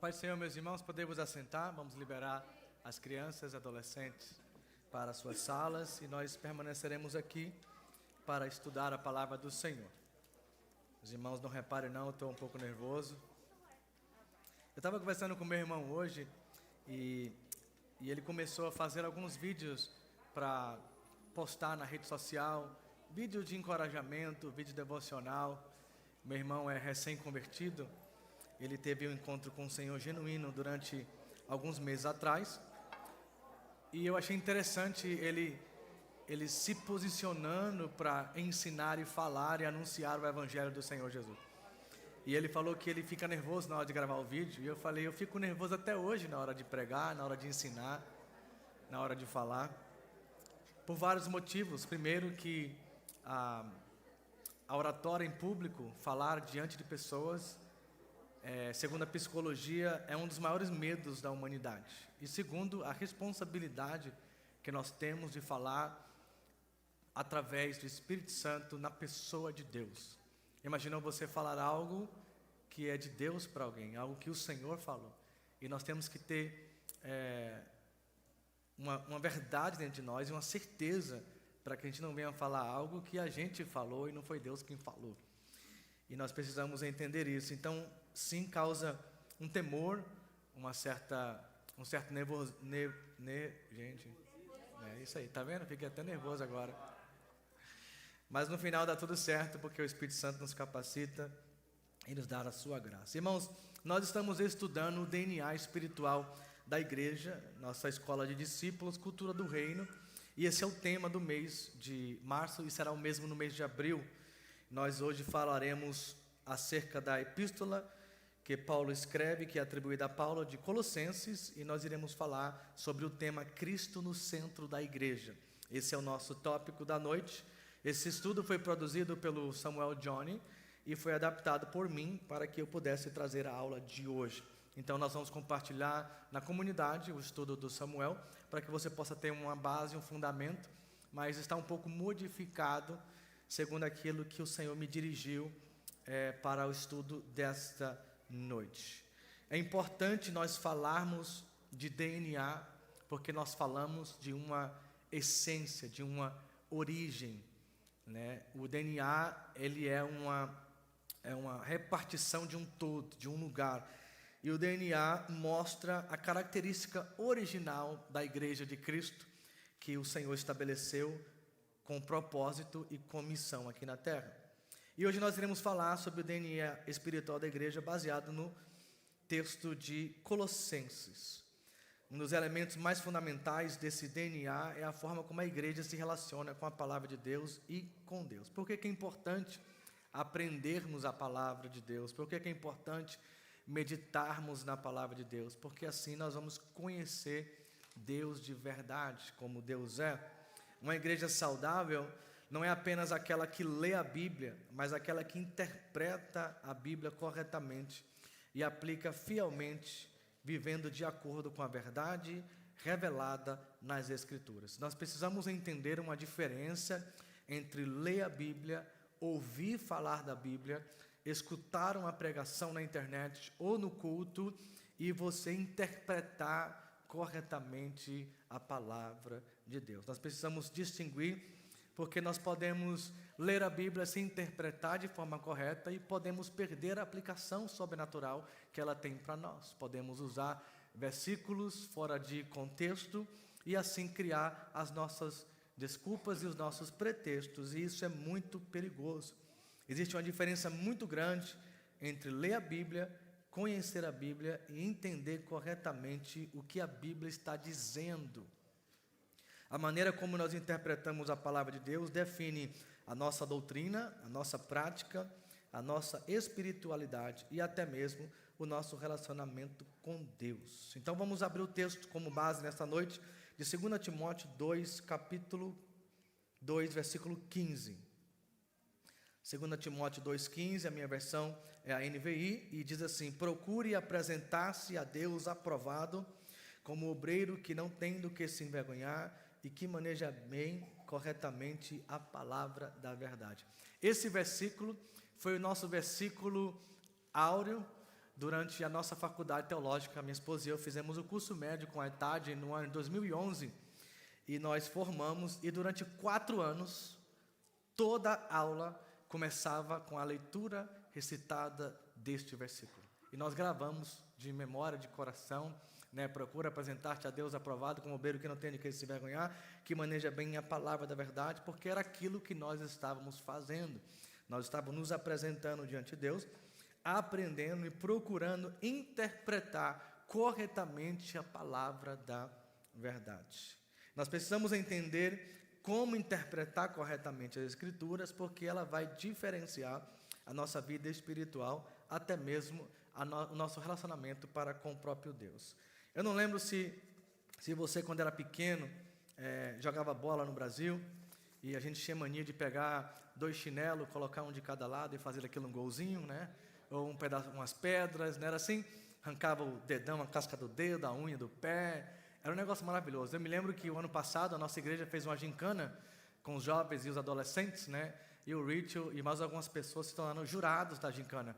Paz do Senhor, meus irmãos, podemos assentar, vamos liberar as crianças e adolescentes para as suas salas e nós permaneceremos aqui para estudar a palavra do Senhor. Os irmãos não reparem não, eu estou um pouco nervoso. Eu estava conversando com meu irmão hoje e ele começou a fazer alguns vídeos para postar na rede social, vídeo de encorajamento, vídeo devocional. Meu irmão é recém-convertido. Ele teve um encontro com o Senhor genuíno durante alguns meses atrás. E eu achei interessante ele se posicionando para ensinar e falar e anunciar o Evangelho do Senhor Jesus. E ele falou que ele fica nervoso na hora de gravar o vídeo. E eu falei, eu fico nervoso até hoje na hora de pregar, na hora de ensinar, na hora de falar. Por vários motivos. Primeiro que a oratória em público, falar diante de pessoas, segundo a psicologia, é um dos maiores medos da humanidade. E segundo, a responsabilidade que nós temos de falar através do Espírito Santo na pessoa de Deus. Imagina você falar algo que é de Deus para alguém, algo que o Senhor falou. E nós temos que ter uma verdade dentro de nós e uma certeza para que a gente não venha falar algo que a gente falou e não foi Deus quem falou. E nós precisamos entender isso. Então, sim, causa um temor, um certo nervoso. Gente, é isso aí, tá vendo? Fiquei até nervoso agora. Mas no final dá tudo certo, porque o Espírito Santo nos capacita e nos dá a sua graça. Irmãos, nós estamos estudando o DNA espiritual da igreja, nossa escola de discípulos, cultura do reino. E esse é o tema do mês de março e será o mesmo no mês de abril. Nós hoje falaremos acerca da epístola que Paulo escreve, que é atribuída a Paulo, de Colossenses, e nós iremos falar sobre o tema Cristo no centro da igreja. Esse é o nosso tópico da noite. Esse estudo foi produzido pelo Samuel Johnny e foi adaptado por mim para que eu pudesse trazer a aula de hoje. Então nós vamos compartilhar na comunidade o estudo do Samuel, para que você possa ter uma base, um fundamento, mas está um pouco modificado segundo aquilo que o Senhor me dirigiu para o estudo desta noite. É importante nós falarmos de DNA, porque nós falamos de uma essência, de uma origem, né? O DNA, ele é uma repartição de um todo, de um lugar. E o DNA mostra a característica original da Igreja de Cristo, que o Senhor estabeleceu com propósito e com missão aqui na Terra. E hoje nós iremos falar sobre o DNA espiritual da igreja baseado no texto de Colossenses. Um dos elementos mais fundamentais desse DNA é a forma como a igreja se relaciona com a palavra de Deus e com Deus. Por que é importante aprendermos a palavra de Deus? Por que é importante meditarmos na palavra de Deus? Porque assim nós vamos conhecer Deus de verdade, como Deus é. Uma igreja saudável não é apenas aquela que lê a Bíblia, mas aquela que interpreta a Bíblia corretamente e aplica fielmente, vivendo de acordo com a verdade revelada nas Escrituras. Nós precisamos entender uma diferença entre ler a Bíblia, ouvir falar da Bíblia, escutar uma pregação na internet ou no culto e você interpretar corretamente a palavra de Deus. Nós precisamos distinguir, porque nós podemos ler a Bíblia sem interpretar de forma correta e podemos perder a aplicação sobrenatural que ela tem para nós. Podemos usar versículos fora de contexto e assim criar as nossas desculpas e os nossos pretextos, e isso é muito perigoso. Existe uma diferença muito grande entre ler a Bíblia, conhecer a Bíblia e entender corretamente o que a Bíblia está dizendo. A maneira como nós interpretamos a palavra de Deus define a nossa doutrina, a nossa prática, a nossa espiritualidade e até mesmo o nosso relacionamento com Deus. Então vamos abrir o texto como base nesta noite de 2 Timóteo 2, capítulo 2, versículo 15. 2 Timóteo 2,15, a minha versão é a NVI, e diz assim: procure apresentar-se a Deus aprovado, como obreiro que não tem do que se envergonhar e que maneja bem, corretamente, a palavra da verdade. Esse versículo foi o nosso versículo áureo durante a nossa faculdade teológica, minha esposa e eu fizemos o curso médio com a ETAD no ano de 2011, e nós formamos, e durante 4 anos, toda aula começava com a leitura recitada deste versículo. E nós gravamos de memória, de coração, procura apresentar-te a Deus aprovado, como obreiro que não tem de que se envergonhar, que maneja bem a palavra da verdade, porque era aquilo que nós estávamos fazendo. Nós estávamos nos apresentando diante de Deus, aprendendo e procurando interpretar corretamente a palavra da verdade. Nós precisamos entender como interpretar corretamente as Escrituras, porque ela vai diferenciar a nossa vida espiritual, até mesmo o nosso relacionamento para com o próprio Deus. Eu não lembro se você, quando era pequeno, jogava bola no Brasil, e a gente tinha mania de pegar 2 chinelos, colocar um de cada lado e fazer aquilo um golzinho, ou um pedaço, umas pedras, não era assim? Arrancava o dedão, a casca do dedo, a unha do pé. Era um negócio maravilhoso. Eu me lembro que o ano passado a nossa igreja fez uma gincana com os jovens e os adolescentes, e o Rachel e mais algumas pessoas se tornaram jurados da gincana.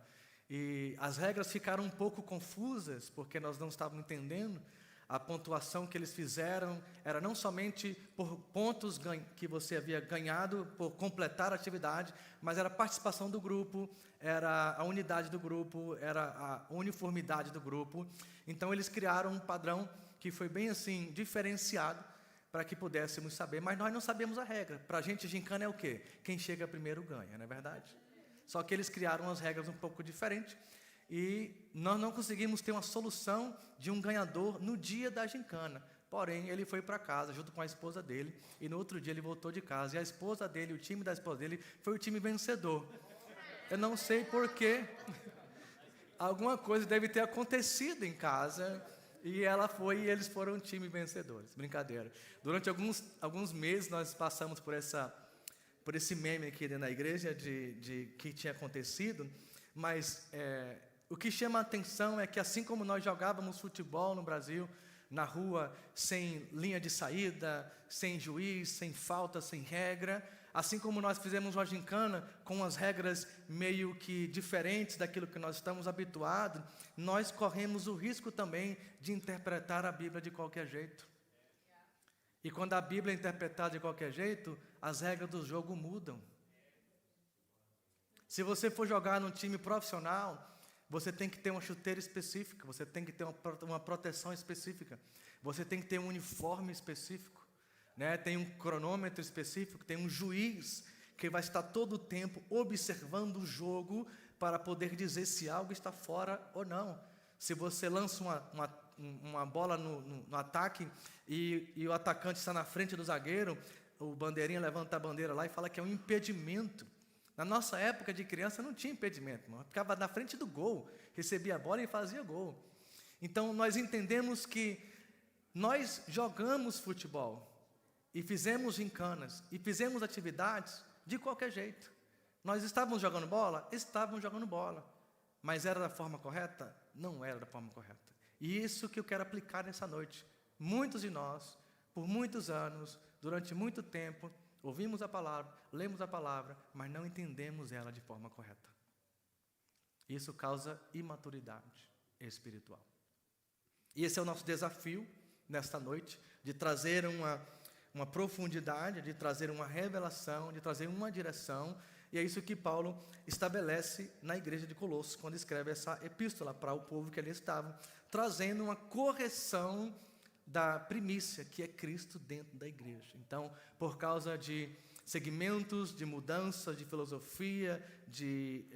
E as regras ficaram um pouco confusas, porque nós não estávamos entendendo. A pontuação que eles fizeram era não somente por pontos que você havia ganhado por completar a atividade, mas era a participação do grupo, era a unidade do grupo, era a uniformidade do grupo. Então eles criaram um padrão que foi bem assim, diferenciado, para que pudéssemos saber, mas nós não sabemos a regra. Para a gente, gincana é o quê? Quem chega primeiro ganha, não é verdade? Só que eles criaram as regras um pouco diferentes, e nós não conseguimos ter uma solução de um ganhador no dia da gincana. Porém, ele foi para casa junto com a esposa dele, e no outro dia ele voltou de casa, e a esposa dele, o time da esposa dele, foi o time vencedor. Eu não sei porquê, alguma coisa deve ter acontecido em casa, e ela foi e eles foram o time vencedores. Brincadeira. Durante alguns meses nós passamos por esse meme aqui dentro da igreja de que tinha acontecido, mas o que chama a atenção é que assim como nós jogávamos futebol no Brasil, na rua, sem linha de saída, sem juiz, sem falta, sem regra, assim como nós fizemos uma gincana com as regras meio que diferentes daquilo que nós estamos habituados, nós corremos o risco também de interpretar a Bíblia de qualquer jeito. E quando a Bíblia é interpretada de qualquer jeito, as regras do jogo mudam. Se você for jogar num time profissional, você tem que ter uma chuteira específica, você tem que ter uma proteção específica, você tem que ter um uniforme específico, tem um cronômetro específico, tem um juiz que vai estar todo o tempo observando o jogo para poder dizer se algo está fora ou não. Se você lança uma bola no ataque e o atacante está na frente do zagueiro, o bandeirinha levanta a bandeira lá e fala que é um impedimento. Na nossa época de criança não tinha impedimento, irmão. Ficava na frente do gol, recebia a bola e fazia gol. Então nós entendemos que nós jogamos futebol e fizemos gincanas e fizemos atividades de qualquer jeito. Nós estávamos jogando bola? Estávamos jogando bola. Mas era da forma correta? Não era da forma correta. E isso que eu quero aplicar nessa noite. Muitos de nós, por muitos anos, durante muito tempo, ouvimos a palavra, lemos a palavra, mas não entendemos ela de forma correta. Isso causa imaturidade espiritual. E esse é o nosso desafio nesta noite, de trazer uma profundidade, de trazer uma revelação, de trazer uma direção. E é isso que Paulo estabelece na igreja de Colossos, quando escreve essa epístola para o povo que ali estava, trazendo uma correção da primícia, que é Cristo dentro da igreja. Então, por causa de segmentos, de mudanças, de filosofia, de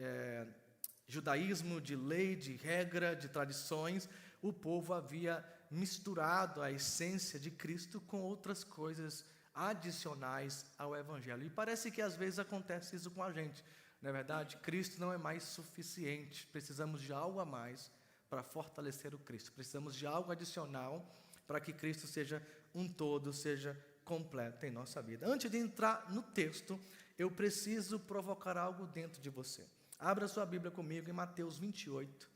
judaísmo, de lei, de regra, de tradições, o povo havia misturado a essência de Cristo com outras coisas adicionais ao Evangelho. E parece que às vezes acontece isso com a gente. Não é verdade? Cristo não é mais suficiente. Precisamos de algo a mais para fortalecer o Cristo. Precisamos de algo adicional para que Cristo seja um todo, seja completo em nossa vida. Antes de entrar no texto, eu preciso provocar algo dentro de você. Abra sua Bíblia comigo em Mateus 28,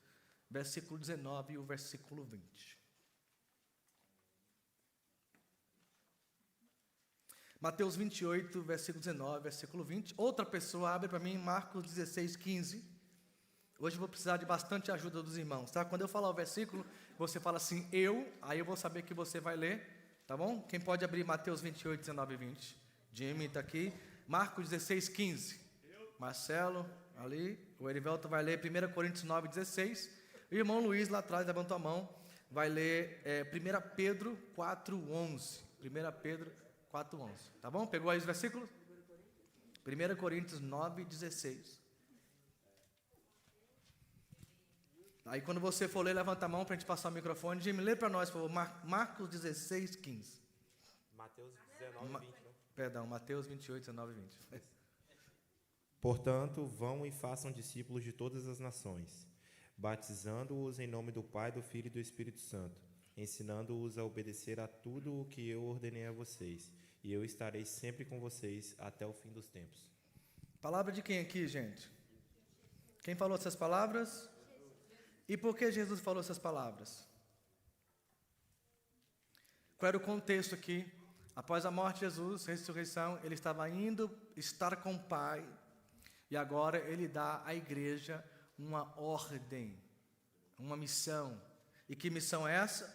versículo 19 e o versículo 20. Mateus 28, versículo 19, versículo 20. Outra pessoa abre para mim Marcos 16, 15. Hoje eu vou precisar de bastante ajuda dos irmãos, tá? Quando eu falar o versículo, você fala assim, aí eu vou saber que você vai ler, tá bom? Quem pode abrir Mateus 28, 19 e 20? Jimmy está aqui. Marcos 16, 15. Marcelo, ali. O Erivelto vai ler 1 Coríntios 9, 16. O irmão Luiz, lá atrás, levantou a mão, vai ler 1 Pedro 4, 11. 1 Pedro 4, 11. Tá bom? Pegou aí os versículos? 1 Coríntios 9, 16. Aí quando você for ler, levanta a mão para a gente passar o microfone. Jimmy, lê para nós, por favor. Marcos 16, 15. Mateus 19, 20. Não? Perdão, Mateus 28, 19 e 20. Portanto, vão e façam discípulos de todas as nações, batizando-os em nome do Pai, do Filho e do Espírito Santo, ensinando-os a obedecer a tudo o que eu ordenei a vocês, e eu estarei sempre com vocês até o fim dos tempos. Palavra de quem aqui, gente? Quem falou essas palavras? E por que Jesus falou essas palavras? Qual era o contexto aqui? Após a morte de Jesus, ressurreição, ele estava indo estar com o Pai, e agora ele dá à igreja uma ordem, uma missão. E que missão é essa?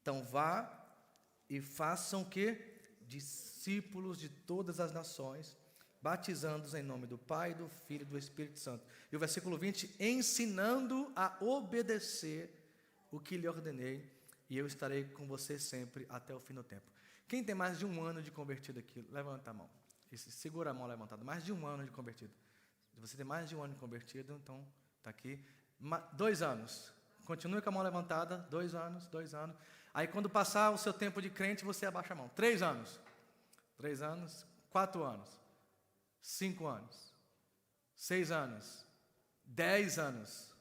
Então vá e façam o quê? Discípulos de todas as nações, batizando-os em nome do Pai, do Filho e do Espírito Santo. E o versículo 20, ensinando a obedecer o que lhe ordenei, e eu estarei com você sempre até o fim do tempo. Quem tem mais de um ano de convertido aqui? Levanta a mão. Segura a mão levantada. Mais de um ano de convertido. Se você tem mais de um ano de convertido, então está aqui. 2 anos. Continue com a mão levantada. 2 anos, 2 anos. Aí quando passar o seu tempo de crente, você abaixa a mão. 3 anos. 3 anos. 4 anos. 5 anos. 6 anos. 10 anos.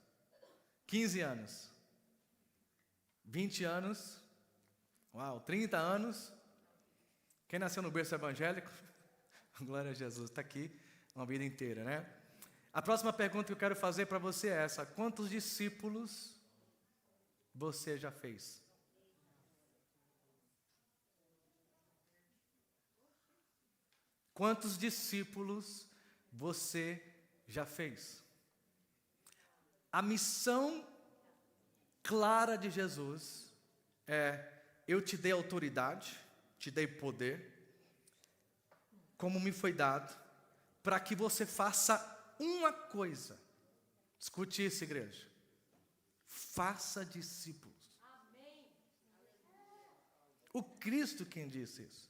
15 anos. 20 anos. Uau, 30 anos. Quem nasceu no berço evangélico? Glória a Jesus, está aqui uma vida inteira, né? A próxima pergunta que eu quero fazer para você é essa: quantos discípulos você já fez? Quantos discípulos você já fez? A missão clara de Jesus é: eu te dei autoridade, te dei poder, como me foi dado, para que você faça uma coisa. Escute isso, igreja. Faça discípulos. O Cristo quem disse isso.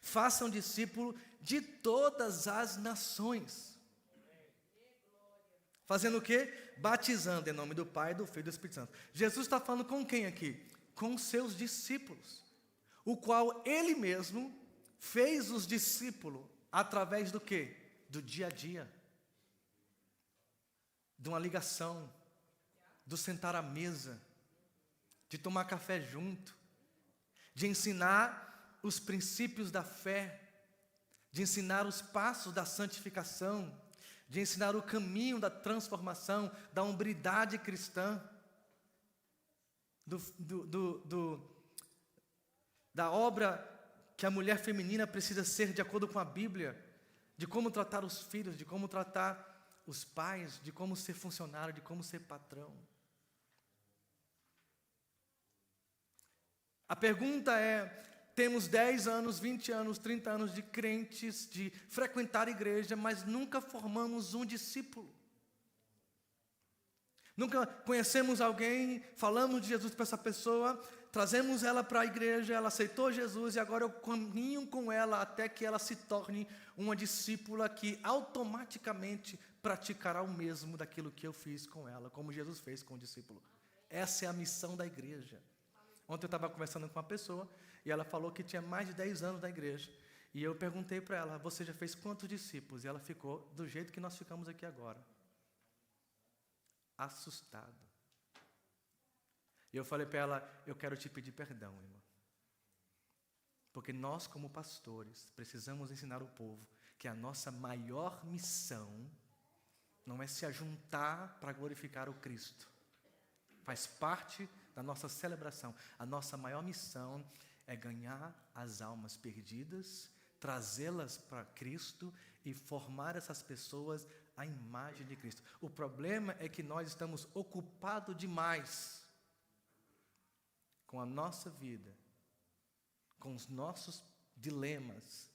Faça um discípulo de todas as nações. Fazendo o quê? Batizando em nome do Pai, do Filho e do Espírito Santo. Jesus está falando com quem aqui? Com seus discípulos, o qual ele mesmo fez os discípulos através do quê? Do dia a dia, de uma ligação, do sentar à mesa, de tomar café junto, de ensinar os princípios da fé, de ensinar os passos da santificação, de ensinar o caminho da transformação, da hombridade cristã, da obra que a mulher feminina precisa ser de acordo com a Bíblia, de como tratar os filhos, de como tratar os pais, de como ser funcionário, de como ser patrão. A pergunta é: temos 10 anos, 20 anos, 30 anos de crentes, de frequentar a igreja, mas nunca formamos um discípulo. Nunca conhecemos alguém, falamos de Jesus para essa pessoa, trazemos ela para a igreja, ela aceitou Jesus e agora eu caminho com ela até que ela se torne uma discípula que automaticamente praticará o mesmo daquilo que eu fiz com ela, como Jesus fez com o discípulo. Essa é a missão da igreja. Ontem eu estava conversando com uma pessoa e ela falou que tinha mais de 10 anos na igreja. E eu perguntei para ela: você já fez quantos discípulos? E ela ficou do jeito que nós ficamos aqui agora. Assustada. E eu falei para ela: eu quero te pedir perdão, irmã. Porque nós, como pastores, precisamos ensinar o povo que a nossa maior missão não é se ajuntar para glorificar o Cristo. Faz parte da nossa celebração. A nossa maior missão é ganhar as almas perdidas, trazê-las para Cristo e formar essas pessoas a imagem de Cristo. O problema é que nós estamos ocupados demais com a nossa vida, com os nossos dilemas,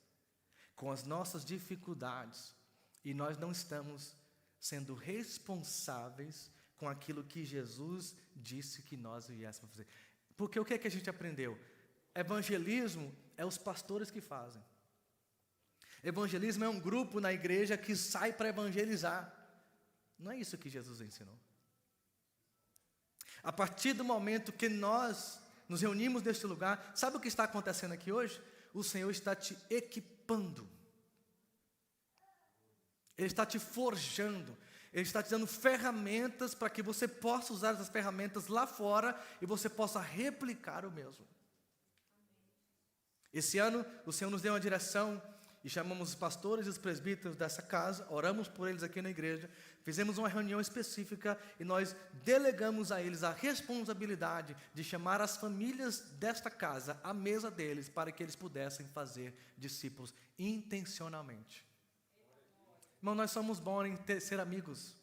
com as nossas dificuldades, e nós não estamos sendo responsáveis com aquilo que Jesus disse que nós viéssemos fazer. Porque o que é que a gente aprendeu? Evangelismo é os pastores que fazem. Evangelismo é um grupo na igreja que sai para evangelizar. Não é isso que Jesus ensinou. A partir do momento que nós nos reunimos neste lugar, sabe o que está acontecendo aqui hoje? O Senhor está te equipando. Ele está te forjando. Ele está te dando ferramentas para que você possa usar essas ferramentas lá fora e você possa replicar o mesmo. Esse ano, o Senhor nos deu uma direção e chamamos os pastores e os presbíteros dessa casa, oramos por eles aqui na igreja, fizemos uma reunião específica e nós delegamos a eles a responsabilidade de chamar as famílias desta casa à mesa deles para que eles pudessem fazer discípulos intencionalmente. Irmão, nós somos bons em ser amigos.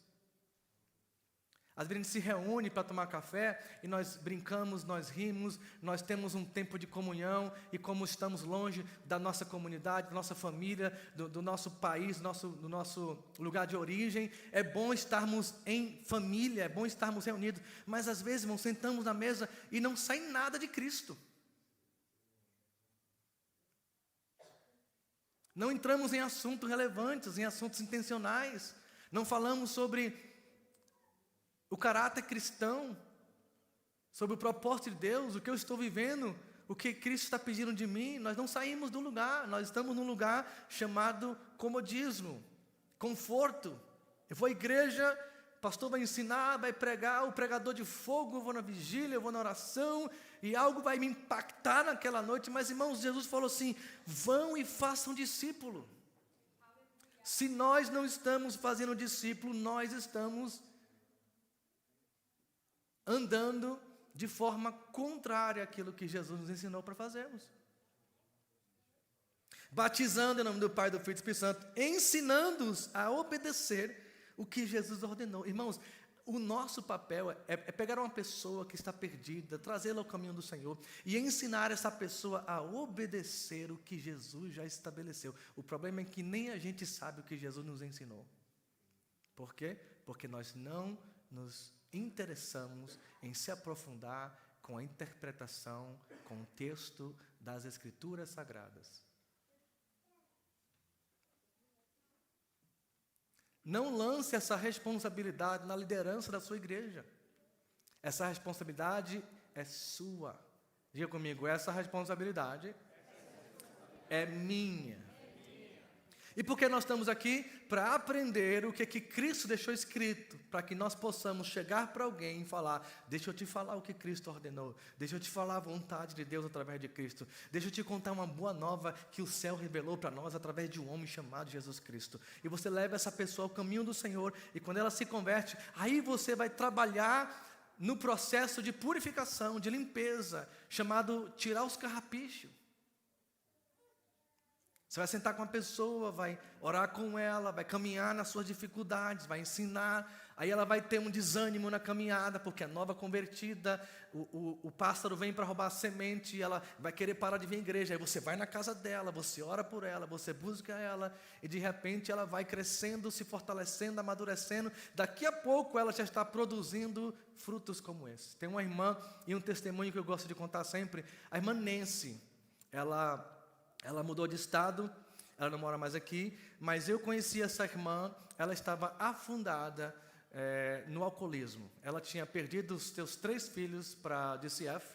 Às vezes a gente se reúne para tomar café e nós brincamos, nós rimos, nós temos um tempo de comunhão e como estamos longe da nossa comunidade, da nossa família, do nosso país, do nosso lugar de origem, é bom estarmos em família, é bom estarmos reunidos, mas às vezes, irmão, sentamos na mesa e não sai nada de Cristo. Não entramos em assuntos relevantes, em assuntos intencionais, não falamos sobre o caráter cristão, sobre o propósito de Deus, o que eu estou vivendo, o que Cristo está pedindo de mim. Nós não saímos do lugar, nós estamos num lugar chamado comodismo, conforto. Eu vou à igreja, o pastor vai ensinar, vai pregar, o pregador de fogo, eu vou na vigília, eu vou na oração, e algo vai me impactar naquela noite. Mas, irmãos, Jesus falou assim: vão e façam discípulo. Se nós não estamos fazendo discípulo, nós estamos andando de forma contrária àquilo que Jesus nos ensinou para fazermos. Batizando em nome do Pai, do Filho e do Espírito Santo, ensinando-os a obedecer o que Jesus ordenou. Irmãos, o nosso papel é pegar uma pessoa que está perdida, trazê-la ao caminho do Senhor e ensinar essa pessoa a obedecer o que Jesus já estabeleceu. O problema é que nem a gente sabe o que Jesus nos ensinou. Por quê? Porque nós não nos interessamos em se aprofundar com a interpretação, com o texto das Escrituras Sagradas. Não lance essa responsabilidade na liderança da sua igreja. Essa responsabilidade é sua. Diga comigo, essa responsabilidade é minha. E por que nós estamos aqui? Para aprender o que Cristo deixou escrito, para que nós possamos chegar para alguém e falar: deixa eu te falar o que Cristo ordenou, deixa eu te falar a vontade de Deus através de Cristo, deixa eu te contar uma boa nova que o céu revelou para nós através de um homem chamado Jesus Cristo. E você leva essa pessoa ao caminho do Senhor, e quando ela se converte, aí você vai trabalhar no processo de purificação, de limpeza, chamado tirar os carrapichos. Você vai sentar com a pessoa, vai orar com ela, vai caminhar nas suas dificuldades, vai ensinar. Aí ela vai ter um desânimo na caminhada, porque é nova convertida, o pássaro vem para roubar a semente, e ela vai querer parar de vir à igreja. Aí você vai na casa dela, você ora por ela, você busca ela, e de repente ela vai crescendo, se fortalecendo, amadurecendo. Daqui a pouco ela já está produzindo frutos como esse. Tem uma irmã, e um testemunho que eu gosto de contar sempre, a irmã Nancy. Ela mudou de estado, ela não mora mais aqui, mas eu conheci essa irmã, ela estava afundada no alcoolismo. Ela tinha perdido os seus 3 filhos para DCF,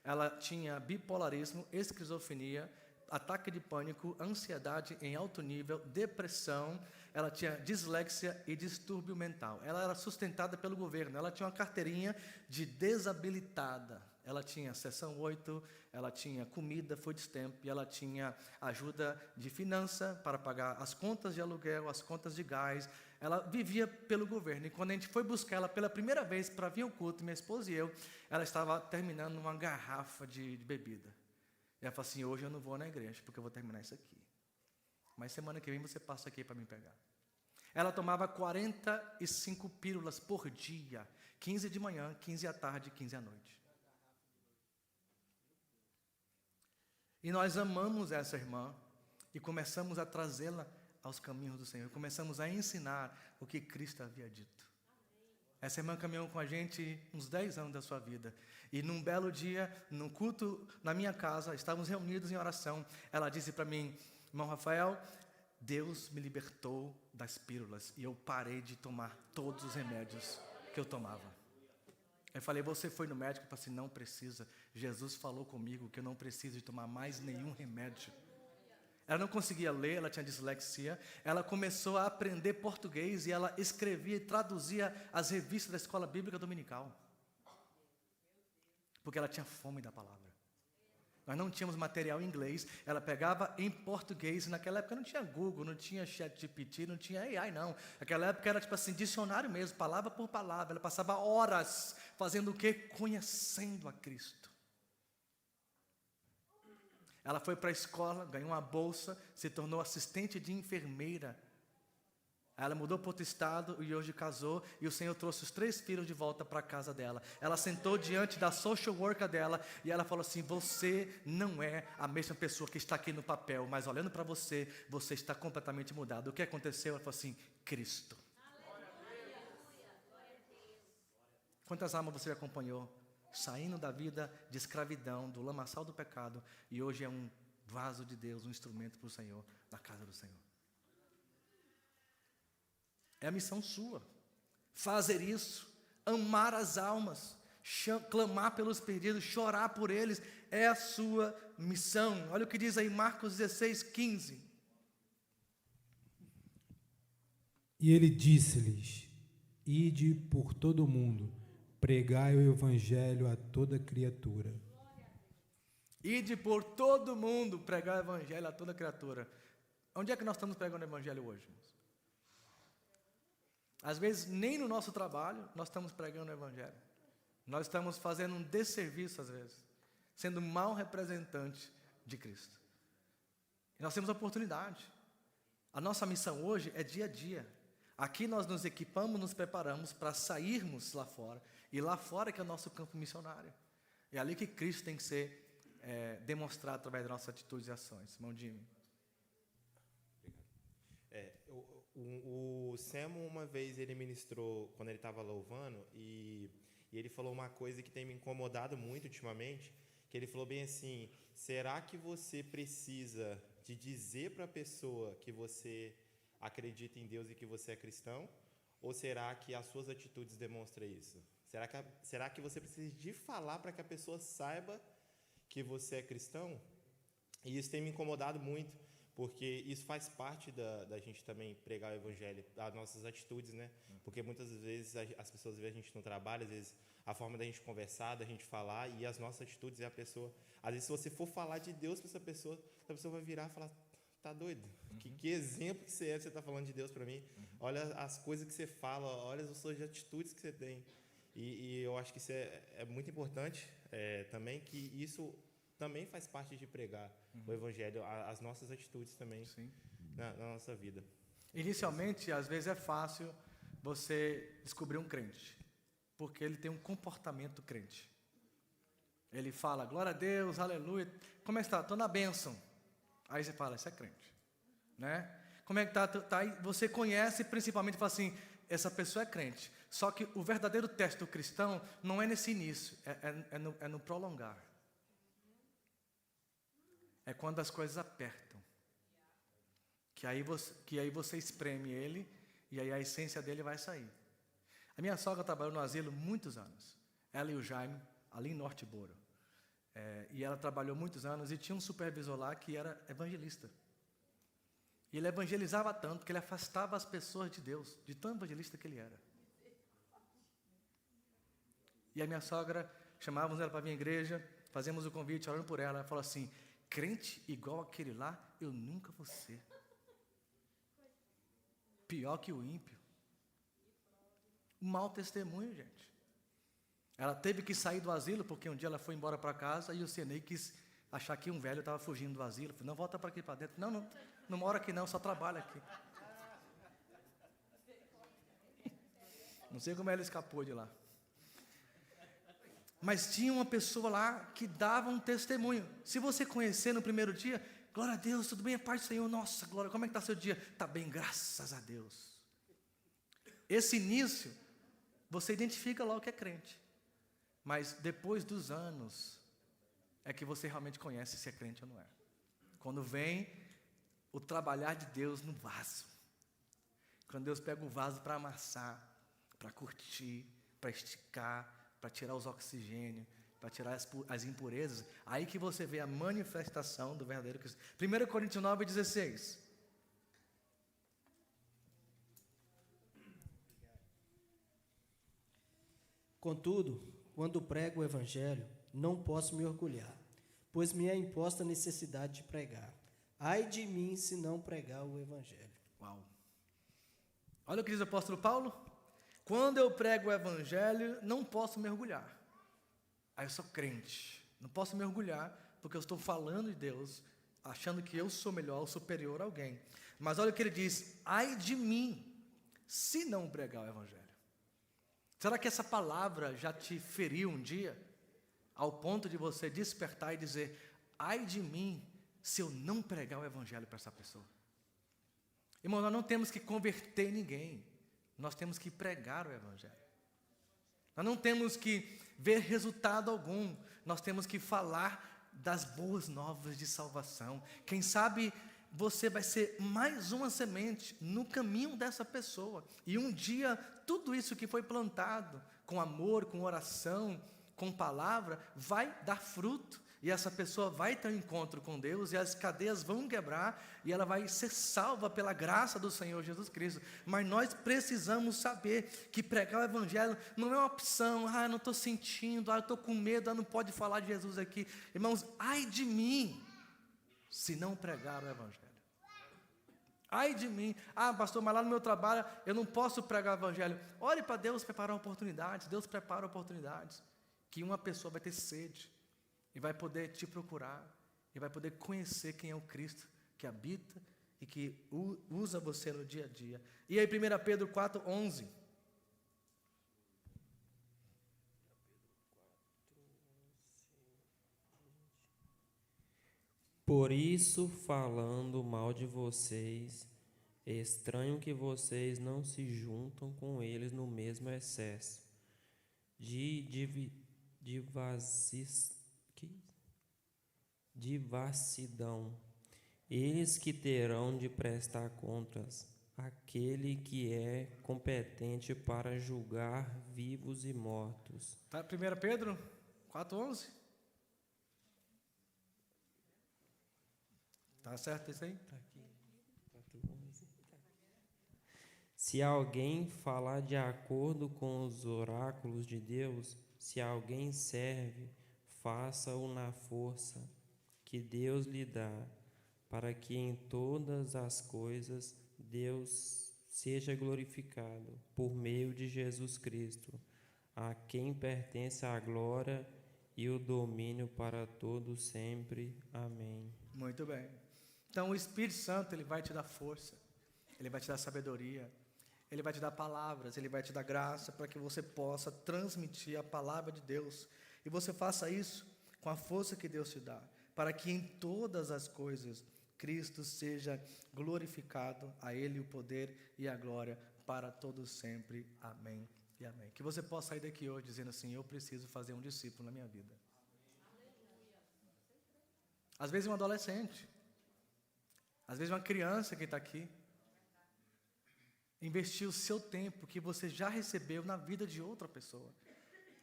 ela tinha bipolarismo, esquizofrenia, ataque de pânico, ansiedade em alto nível, depressão, ela tinha dislexia e distúrbio mental. Ela era sustentada pelo governo, ela tinha uma carteirinha de desabilitada. Ela tinha seção 8, ela tinha comida, food stamp, e ela tinha ajuda de finança para pagar as contas de aluguel, as contas de gás. Ela vivia pelo governo. E quando a gente foi buscar ela pela primeira vez para vir ao culto, minha esposa e eu, ela estava terminando uma garrafa de bebida. E ela falou assim: hoje eu não vou na igreja, porque eu vou terminar isso aqui. Mas semana que vem você passa aqui para me pegar. ela tomava 45 pílulas por dia, 15 de manhã, 15 à tarde, 15 à noite. E nós amamos essa irmã e começamos a trazê-la aos caminhos do Senhor. Começamos a ensinar o que Cristo havia dito. Essa irmã caminhou com a gente uns 10 anos da sua vida. E num belo dia, num culto na minha casa, estávamos reunidos em oração. Ela disse para mim: irmão Rafael, Deus me libertou das pílulas e eu parei de tomar todos os remédios que eu tomava. Eu falei: você foi no médico? Eu falei assim: não precisa. Jesus falou comigo que eu não preciso de tomar mais nenhum remédio. Ela não conseguia ler, ela tinha dislexia. Ela começou a aprender português e ela escrevia e traduzia as revistas da escola bíblica dominical. Porque ela tinha fome da palavra. Nós não tínhamos material em inglês, ela pegava em português. Naquela época não tinha Google, não tinha ChatGPT, não tinha AI, não. Naquela época era tipo assim, dicionário mesmo, palavra por palavra. Ela passava horas fazendo o quê? Conhecendo a Cristo. Ela foi para a escola, ganhou uma bolsa, se tornou assistente de enfermeira. Ela mudou para outro estado e hoje casou, e o Senhor trouxe os 3 filhos de volta para a casa dela. Ela sentou diante da social worker dela e ela falou assim: você não é a mesma pessoa que está aqui no papel, mas olhando para você, você está completamente mudado. O que aconteceu? Ela falou assim: Cristo. Quantas almas você acompanhou saindo da vida de escravidão, do lamaçal do pecado, e hoje é um vaso de Deus, um instrumento para o Senhor, na casa do Senhor? É a missão sua, fazer isso, amar as almas, clamar pelos perdidos, chorar por eles, é a sua missão. Olha o que diz aí Marcos 16, 15. E ele disse-lhes: ide por todo o mundo, pregai o evangelho a toda criatura. Ide por todo mundo, pregar o evangelho a toda criatura. Onde é que nós estamos pregando o evangelho hoje, irmãos? Às vezes, nem no nosso trabalho, nós estamos pregando o evangelho. Nós estamos fazendo um desserviço, às vezes, sendo um mau representante de Cristo. E nós temos a oportunidade. A nossa missão hoje é dia a dia. Aqui nós nos equipamos, nos preparamos para sairmos lá fora. E lá fora que é o nosso campo missionário. É ali que Cristo tem que ser demonstrado através das nossas atitudes e ações. Irmão Jimmy. O Samuel, uma vez, ele ministrou, quando ele estava louvando, e ele falou uma coisa que tem me incomodado muito ultimamente, que ele falou bem assim: será que você precisa de dizer para a pessoa que você acredita em Deus e que você é cristão? Ou será que as suas atitudes demonstram isso? Será que você precisa de falar para que a pessoa saiba que você é cristão? E isso tem me incomodado muito, porque isso faz parte da gente também pregar o evangelho, das nossas atitudes, né? Porque muitas vezes as pessoas veem a gente no trabalho, às vezes a forma da gente conversar, da gente falar, e as nossas atitudes, e a pessoa... Às vezes, se você for falar de Deus para essa pessoa vai virar e falar: tá doido? Que exemplo que você está falando de Deus para mim? Olha as coisas que você fala, olha as suas atitudes que você tem. E eu acho que isso é muito importante também, que isso também faz parte de pregar o evangelho, as nossas atitudes também na nossa vida. Inicialmente, às vezes é fácil você descobrir um crente, porque ele tem um comportamento crente. Ele fala: glória a Deus, aleluia, como é que está? Estou na bênção. Aí você fala: isso é crente, né? Como é que está? Aí você conhece, principalmente, fala assim: essa pessoa é crente. Só que o verdadeiro teste do cristão não é nesse início, é no prolongar. É quando as coisas apertam, que aí você espreme ele, e aí a essência dele vai sair. A minha sogra trabalhou no asilo muitos anos, ela e o Jaime, ali em Norte Boro. E ela trabalhou muitos anos, e tinha um supervisor lá que era evangelista. E ele evangelizava tanto que ele afastava as pessoas de Deus, de tão evangelista que ele era. E a minha sogra, chamávamos ela para vir à igreja, fazíamos o convite, orando por ela, ela falou assim: crente igual aquele lá, eu nunca vou ser. Pior que o ímpio. Um mau testemunho, gente. Ela teve que sair do asilo, porque um dia ela foi embora para casa e o Senei quis achar que um velho estava fugindo do asilo. Falei: não, volta para aqui para dentro. Não mora aqui não, só trabalha aqui. Não sei como ela escapou de lá. Mas tinha uma pessoa lá que dava um testemunho. Se você conhecer no primeiro dia, glória a Deus, tudo bem, a paz do Senhor, nossa, glória, como é que está seu dia? Está bem, graças a Deus. Esse início, você identifica logo que é crente. Mas depois dos anos, é que você realmente conhece se é crente ou não é. Quando vem o trabalhar de Deus no vaso. Quando Deus pega o vaso para amassar, para curtir, para esticar, para tirar os oxigênios, para tirar as impurezas, aí que você vê a manifestação do verdadeiro Cristo. 1 Coríntios 9,16. Contudo, quando prego o Evangelho, não posso me orgulhar, pois me é imposta a necessidade de pregar. Ai de mim se não pregar o Evangelho. Uau! Olha o que diz o apóstolo Paulo. Quando eu prego o Evangelho, não posso me orgulhar. Aí eu sou crente, não posso me orgulhar, porque eu estou falando de Deus, achando que eu sou melhor ou superior a alguém. Mas olha o que ele diz, ai de mim, se não pregar o Evangelho. Será que essa palavra já te feriu um dia, ao ponto de você despertar e dizer, ai de mim, se eu não pregar o Evangelho para essa pessoa? Irmão, nós não temos que converter ninguém, nós temos que pregar o Evangelho. Nós não temos que ver resultado algum, nós temos que falar das boas novas de salvação. Quem sabe você vai ser mais uma semente no caminho dessa pessoa. E um dia, tudo isso que foi plantado, com amor, com oração, com palavra, vai dar fruto. E essa pessoa vai ter um encontro com Deus, e as cadeias vão quebrar, e ela vai ser salva pela graça do Senhor Jesus Cristo. Mas nós precisamos saber que pregar o Evangelho não é uma opção. Eu não estou sentindo, eu estou com medo, não pode falar de Jesus aqui. Irmãos, ai de mim, se não pregar o Evangelho. Ai de mim, pastor, mas lá no meu trabalho eu não posso pregar o Evangelho. Ore para Deus preparar oportunidades. Deus prepara oportunidades, que uma pessoa vai ter sede, e vai poder te procurar, e vai poder conhecer quem é o Cristo que habita e que usa você no dia a dia. E aí 1 Pedro 4,11. Por isso, falando mal de vocês, é estranho que vocês não se juntam com eles no mesmo excesso de devassidão. Eles que terão de prestar contas àquele que é competente para julgar vivos e mortos. Tá, 1 Pedro 4,11? Tá certo isso aí? Tá aqui. 4:11. Se alguém falar de acordo com os oráculos de Deus, se alguém serve, faça-o na força que Deus lhe dá, para que em todas as coisas Deus seja glorificado por meio de Jesus Cristo, a quem pertence a glória e o domínio para todos sempre. Amém. Muito bem. Então o Espírito Santo, ele vai te dar força, ele vai te dar sabedoria, ele vai te dar palavras, ele vai te dar graça para que você possa transmitir a palavra de Deus. E você faça isso com a força que Deus te dá, para que em todas as coisas Cristo seja glorificado, a Ele o poder e a glória para todos sempre. Amém e amém. Que você possa sair daqui hoje dizendo assim, eu preciso fazer um discípulo na minha vida. Às vezes um adolescente, às vezes uma criança que está aqui, investir o seu tempo que você já recebeu na vida de outra pessoa.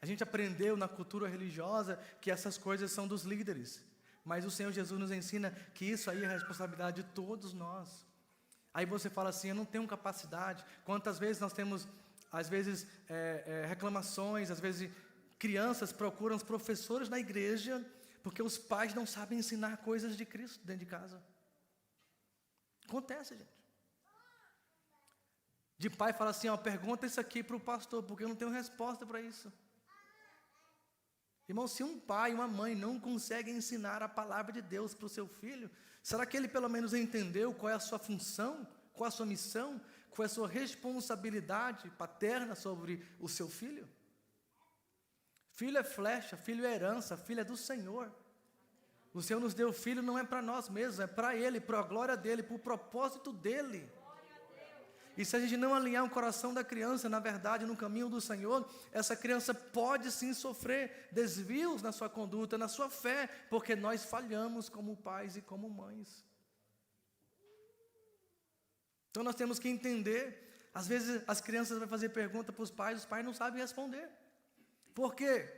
A gente aprendeu na cultura religiosa que essas coisas são dos líderes, mas o Senhor Jesus nos ensina que isso aí é a responsabilidade de todos nós. Aí você fala assim, eu não tenho capacidade. Quantas vezes nós temos, às vezes, reclamações, às vezes crianças procuram os professores na igreja, porque os pais não sabem ensinar coisas de Cristo dentro de casa. Acontece, gente. De pai fala assim, pergunta isso aqui para o pastor, porque eu não tenho resposta para isso. Irmão, se um pai e uma mãe não conseguem ensinar a palavra de Deus para o seu filho, será que ele pelo menos entendeu qual é a sua função, qual é a sua missão, qual é a sua responsabilidade paterna sobre o seu filho? Filho é flecha, filho é herança, filho é do Senhor. O Senhor nos deu filho não é para nós mesmos, é para Ele, para a glória dEle, para o propósito dEle. E se a gente não alinhar o coração da criança, na verdade, no caminho do Senhor, essa criança pode sim sofrer desvios na sua conduta, na sua fé, porque nós falhamos como pais e como mães. Então nós temos que entender, às vezes as crianças vão fazer pergunta para os pais não sabem responder. Por quê?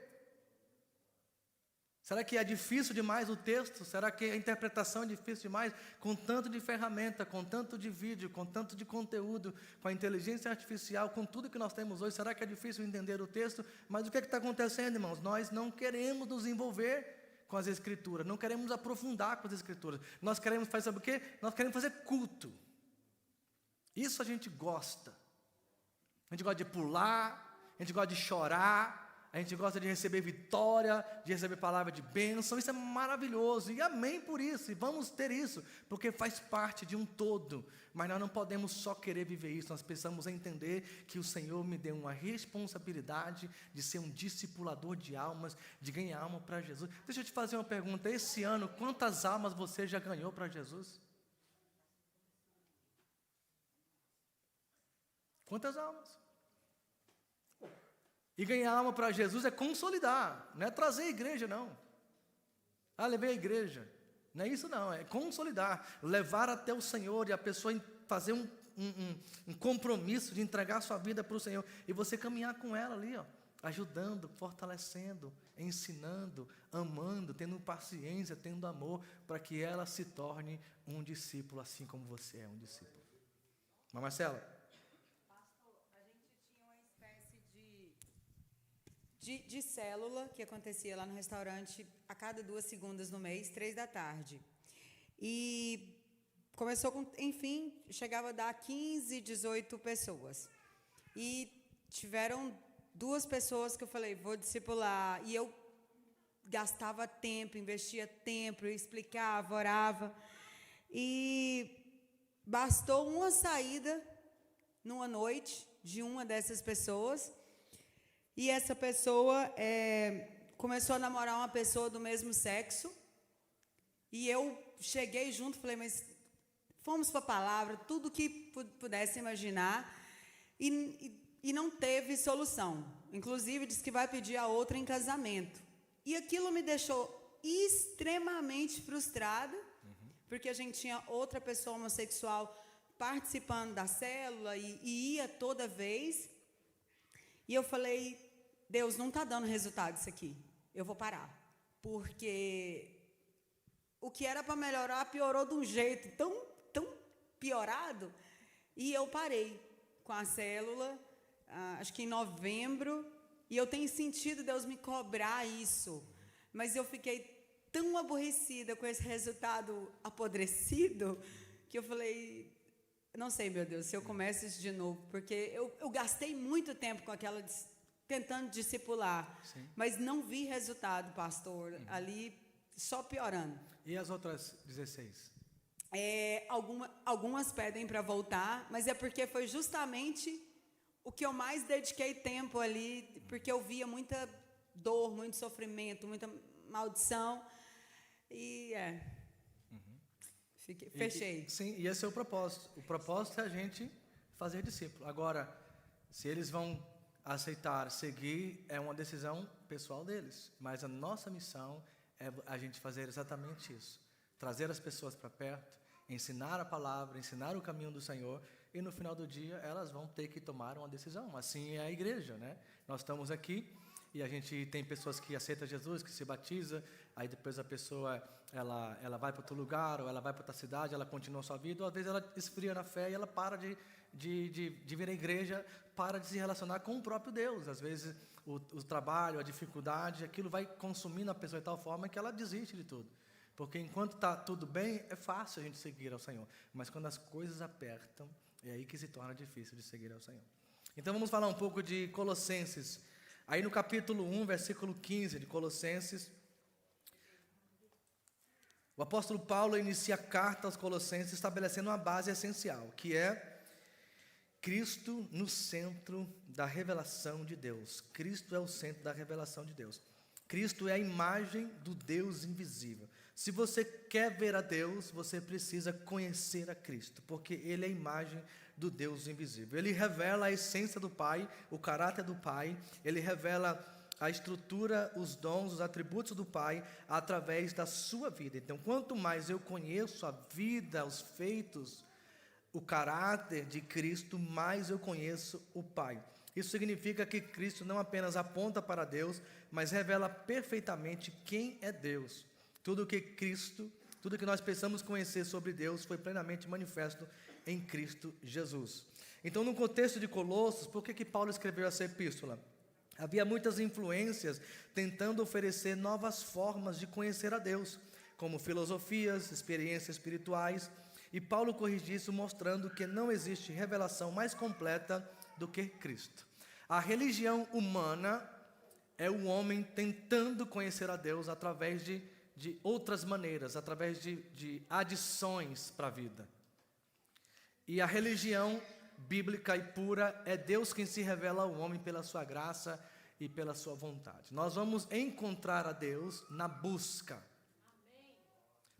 Será que é difícil demais o texto? Será que a interpretação é difícil demais? Com tanto de ferramenta, com tanto de vídeo, com tanto de conteúdo, com a inteligência artificial, com tudo que nós temos hoje, será que é difícil entender o texto? Mas o que está acontecendo, irmãos? Nós não queremos nos envolver com as Escrituras, não queremos aprofundar com as Escrituras. Nós queremos fazer, sabe o quê? Nós queremos fazer culto. Isso a gente gosta. A gente gosta de pular, a gente gosta de chorar, a gente gosta de receber vitória, de receber palavra de bênção. Isso é maravilhoso, e amém por isso, e vamos ter isso, porque faz parte de um todo. Mas nós não podemos só querer viver isso, nós precisamos entender que o Senhor me deu uma responsabilidade de ser um discipulador de almas, de ganhar alma para Jesus. Deixa eu te fazer uma pergunta, esse ano, quantas almas você já ganhou para Jesus? Quantas almas? E ganhar alma para Jesus é consolidar, não é trazer a igreja, não. Levei a igreja. Não é isso, não. É consolidar, levar até o Senhor e a pessoa fazer um compromisso de entregar a sua vida para o Senhor. E você caminhar com ela ali, ajudando, fortalecendo, ensinando, amando, tendo paciência, tendo amor, para que ela se torne um discípulo, assim como você é um discípulo. Mas Marcela? De célula, que acontecia lá no restaurante a cada 2 segundas no mês, 3 da tarde. E começou com, enfim, chegava a dar 15, 18 pessoas. E tiveram 2 pessoas que eu falei, vou discipular. E eu gastava tempo, investia tempo, eu explicava, orava. E bastou uma saída numa noite de uma dessas pessoas. E essa pessoa começou a namorar uma pessoa do mesmo sexo. E eu cheguei junto, falei, mas fomos para a palavra, tudo que pudesse imaginar. E não teve solução. Inclusive, disse que vai pedir a outra em casamento. E aquilo me deixou extremamente frustrada, porque a gente tinha outra pessoa homossexual participando da célula e ia toda vez. E eu falei, Deus, não está dando resultado isso aqui. Eu vou parar. Porque o que era para melhorar piorou de um jeito tão piorado. E eu parei com a célula, acho que em novembro. E eu tenho sentido Deus me cobrar isso. Mas eu fiquei tão aborrecida com esse resultado apodrecido, que eu falei, não sei, meu Deus, se eu começo isso de novo. Porque eu gastei muito tempo com aquela... tentando discipular, sim, mas não vi resultado, pastor, ali só piorando. E as outras 16? Algumas pedem para voltar, mas é porque foi justamente o que eu mais dediquei tempo ali, porque eu via muita dor, muito sofrimento, muita maldição, e fechei. Sim, e esse é o propósito. O propósito é a gente fazer discípulo. Agora, se eles vão aceitar, seguir, é uma decisão pessoal deles. Mas a nossa missão é a gente fazer exatamente isso. Trazer as pessoas para perto, ensinar a palavra, ensinar o caminho do Senhor, e no final do dia elas vão ter que tomar uma decisão. Assim é a igreja, né? Nós estamos aqui e a gente tem pessoas que aceitam Jesus, que se batiza, aí depois a pessoa ela vai para outro lugar, ou ela vai para outra cidade, ela continua a sua vida, ou às vezes ela esfria na fé e ela para de vir à igreja, para de se relacionar com o próprio Deus. Às vezes o trabalho, a dificuldade, aquilo vai consumindo a pessoa de tal forma que ela desiste de tudo. Porque enquanto está tudo bem, é fácil a gente seguir ao Senhor. Mas quando as coisas apertam, é aí que se torna difícil de seguir ao Senhor. Então vamos falar um pouco de Colossenses. Aí no capítulo 1, versículo 15 de Colossenses, o apóstolo Paulo inicia a carta aos Colossenses estabelecendo uma base essencial, que é Cristo no centro da revelação de Deus. Cristo é o centro da revelação de Deus. Cristo é a imagem do Deus invisível. Se você quer ver a Deus, você precisa conhecer a Cristo, porque Ele é a imagem do Deus invisível. Ele revela a essência do Pai, o caráter do Pai, Ele revela a estrutura, os dons, os atributos do Pai através da sua vida. Então, quanto mais eu conheço a vida, os feitos, o caráter de Cristo, mais eu conheço o Pai. Isso significa que Cristo não apenas aponta para Deus, mas revela perfeitamente quem é Deus. Tudo que nós precisamos conhecer sobre Deus foi plenamente manifesto em Cristo Jesus. Então, no contexto de Colossos, por que Paulo escreveu essa epístola? Havia muitas influências tentando oferecer novas formas de conhecer a Deus, como filosofias, experiências espirituais, e Paulo corrige isso mostrando que não existe revelação mais completa do que Cristo. A religião humana é o homem tentando conhecer a Deus através de outras maneiras, através de adições para a vida. E a religião bíblica e pura é Deus quem se revela ao homem pela sua graça e pela sua vontade. Nós vamos encontrar a Deus na busca.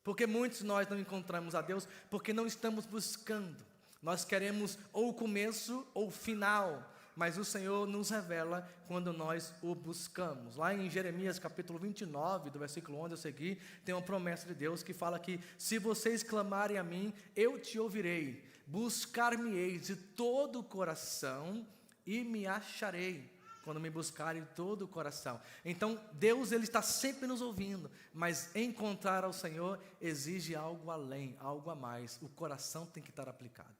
Porque muitos de nós não encontramos a Deus porque não estamos buscando. Nós queremos ou o começo ou o final, mas o Senhor nos revela quando nós o buscamos. Lá em Jeremias capítulo 29, do versículo 11 a seguir, tem uma promessa de Deus que fala que se vocês clamarem a mim, eu te ouvirei. Buscar-me-eis de todo o coração e me acharei, quando me buscarem de todo o coração. Então, Deus, Ele está sempre nos ouvindo, mas encontrar ao Senhor exige algo além, algo a mais. O coração tem que estar aplicado.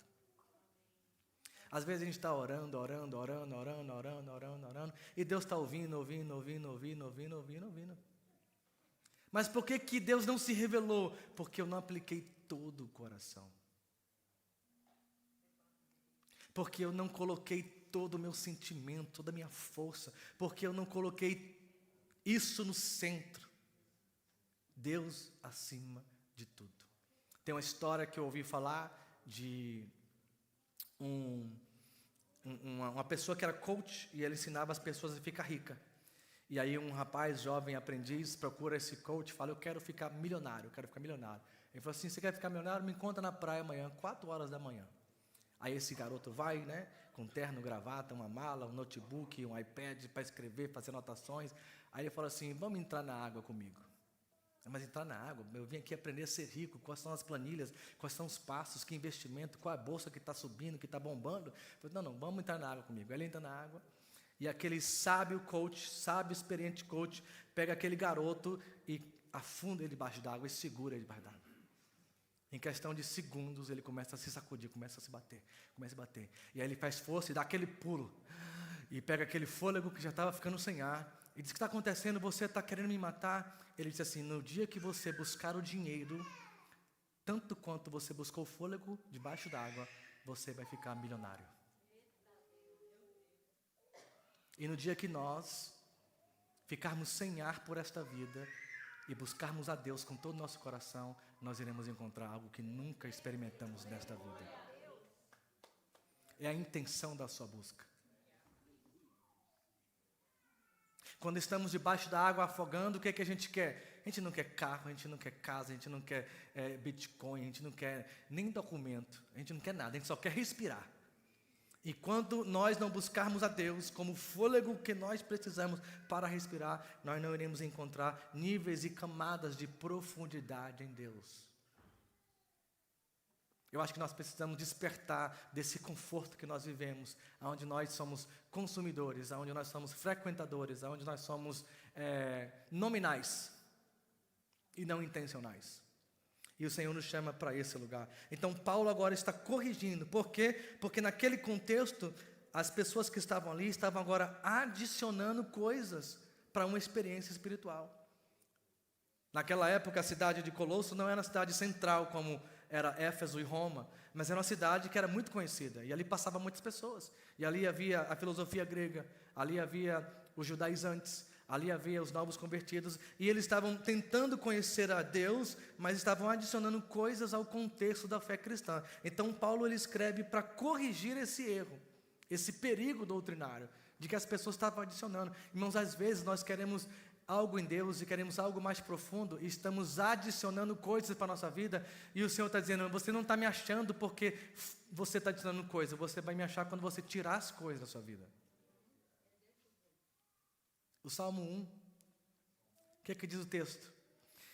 Às vezes a gente está orando, e Deus está ouvindo. Mas por que Deus não se revelou? Porque eu não apliquei todo o coração. Porque eu não coloquei todo o meu sentimento, toda a minha força, porque eu não coloquei isso no centro. Deus acima de tudo. Tem uma história que eu ouvi falar de uma pessoa que era coach e ele ensinava as pessoas a ficar rica. E aí um rapaz jovem aprendiz procura esse coach e fala: eu quero ficar milionário, Ele falou assim: você quer ficar milionário? Me encontra na praia amanhã, 4 horas da manhã. Aí esse garoto vai, né, com terno, gravata, uma mala, um notebook, um iPad para escrever, fazer anotações. Aí ele fala assim: vamos entrar na água comigo. Mas entrar na água? Eu vim aqui aprender a ser rico. Quais são as planilhas? Quais são os passos? Que investimento? Qual é a bolsa que está subindo, que está bombando? Eu falei: não, vamos entrar na água comigo. Aí ele entra na água e aquele sábio coach, sábio experiente coach, pega aquele garoto e afunda ele debaixo d'água e segura ele debaixo d'água. Em questão de segundos, ele começa a se sacudir, começa a se bater. E aí ele faz força e dá aquele pulo. E pega aquele fôlego que já estava ficando sem ar. E diz: o que está acontecendo? Você está querendo me matar? Ele disse assim: no dia que você buscar o dinheiro, tanto quanto você buscou o fôlego debaixo d'água, você vai ficar milionário. E no dia que nós ficarmos sem ar por esta vida e buscarmos a Deus com todo o nosso coração, nós iremos encontrar algo que nunca experimentamos nesta vida. É a intenção da sua busca. Quando estamos debaixo da água afogando, o que é que a gente quer? A gente não quer carro, a gente não quer casa, a gente não quer Bitcoin, a gente não quer nem documento, a gente não quer nada, a gente só quer respirar. E quando nós não buscarmos a Deus como o fôlego que nós precisamos para respirar, nós não iremos encontrar níveis e camadas de profundidade em Deus. Eu acho que nós precisamos despertar desse conforto que nós vivemos, onde nós somos consumidores, onde nós somos frequentadores, onde nós somos nominais e não intencionais. E o Senhor nos chama para esse lugar. Então Paulo agora está corrigindo. Por quê? Porque naquele contexto, as pessoas que estavam ali estavam agora adicionando coisas para uma experiência espiritual. Naquela época, a cidade de Colosso não era uma cidade central como era Éfeso e Roma, mas era uma cidade que era muito conhecida, e ali passavam muitas pessoas. E ali havia a filosofia grega, ali havia os judaizantes, Ali havia os novos convertidos e eles estavam tentando conhecer a Deus, mas estavam adicionando coisas ao contexto da fé cristã. Então Paulo ele escreve para corrigir esse erro, esse perigo doutrinário, de que as pessoas estavam adicionando. Irmãos, às vezes nós queremos algo em Deus e queremos algo mais profundo e estamos adicionando coisas para a nossa vida e o Senhor está dizendo, você não está me achando porque você está adicionando coisa, você vai me achar quando você tirar as coisas da sua vida. O Salmo 1, o que é que diz o texto?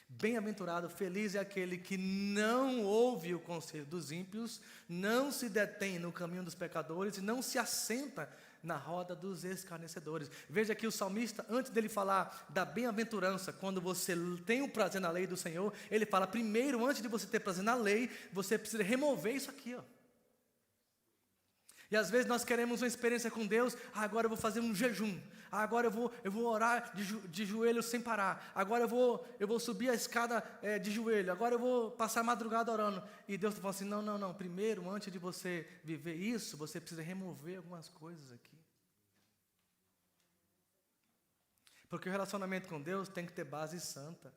Bem-aventurado, feliz é aquele que não ouve o conselho dos ímpios, não se detém no caminho dos pecadores e não se assenta na roda dos escarnecedores. Veja que o salmista, antes dele falar da bem-aventurança, quando você tem o prazer na lei do Senhor, ele fala, primeiro, antes de você ter prazer na lei, você precisa remover isso aqui, ó. E às vezes nós queremos uma experiência com Deus, agora eu vou fazer um jejum, agora eu vou orar de joelho sem parar, agora eu vou subir a escada de joelho, agora eu vou passar a madrugada orando. E Deus está falando assim, não, primeiro, antes de você viver isso, você precisa remover algumas coisas aqui. Porque o relacionamento com Deus tem que ter base santa.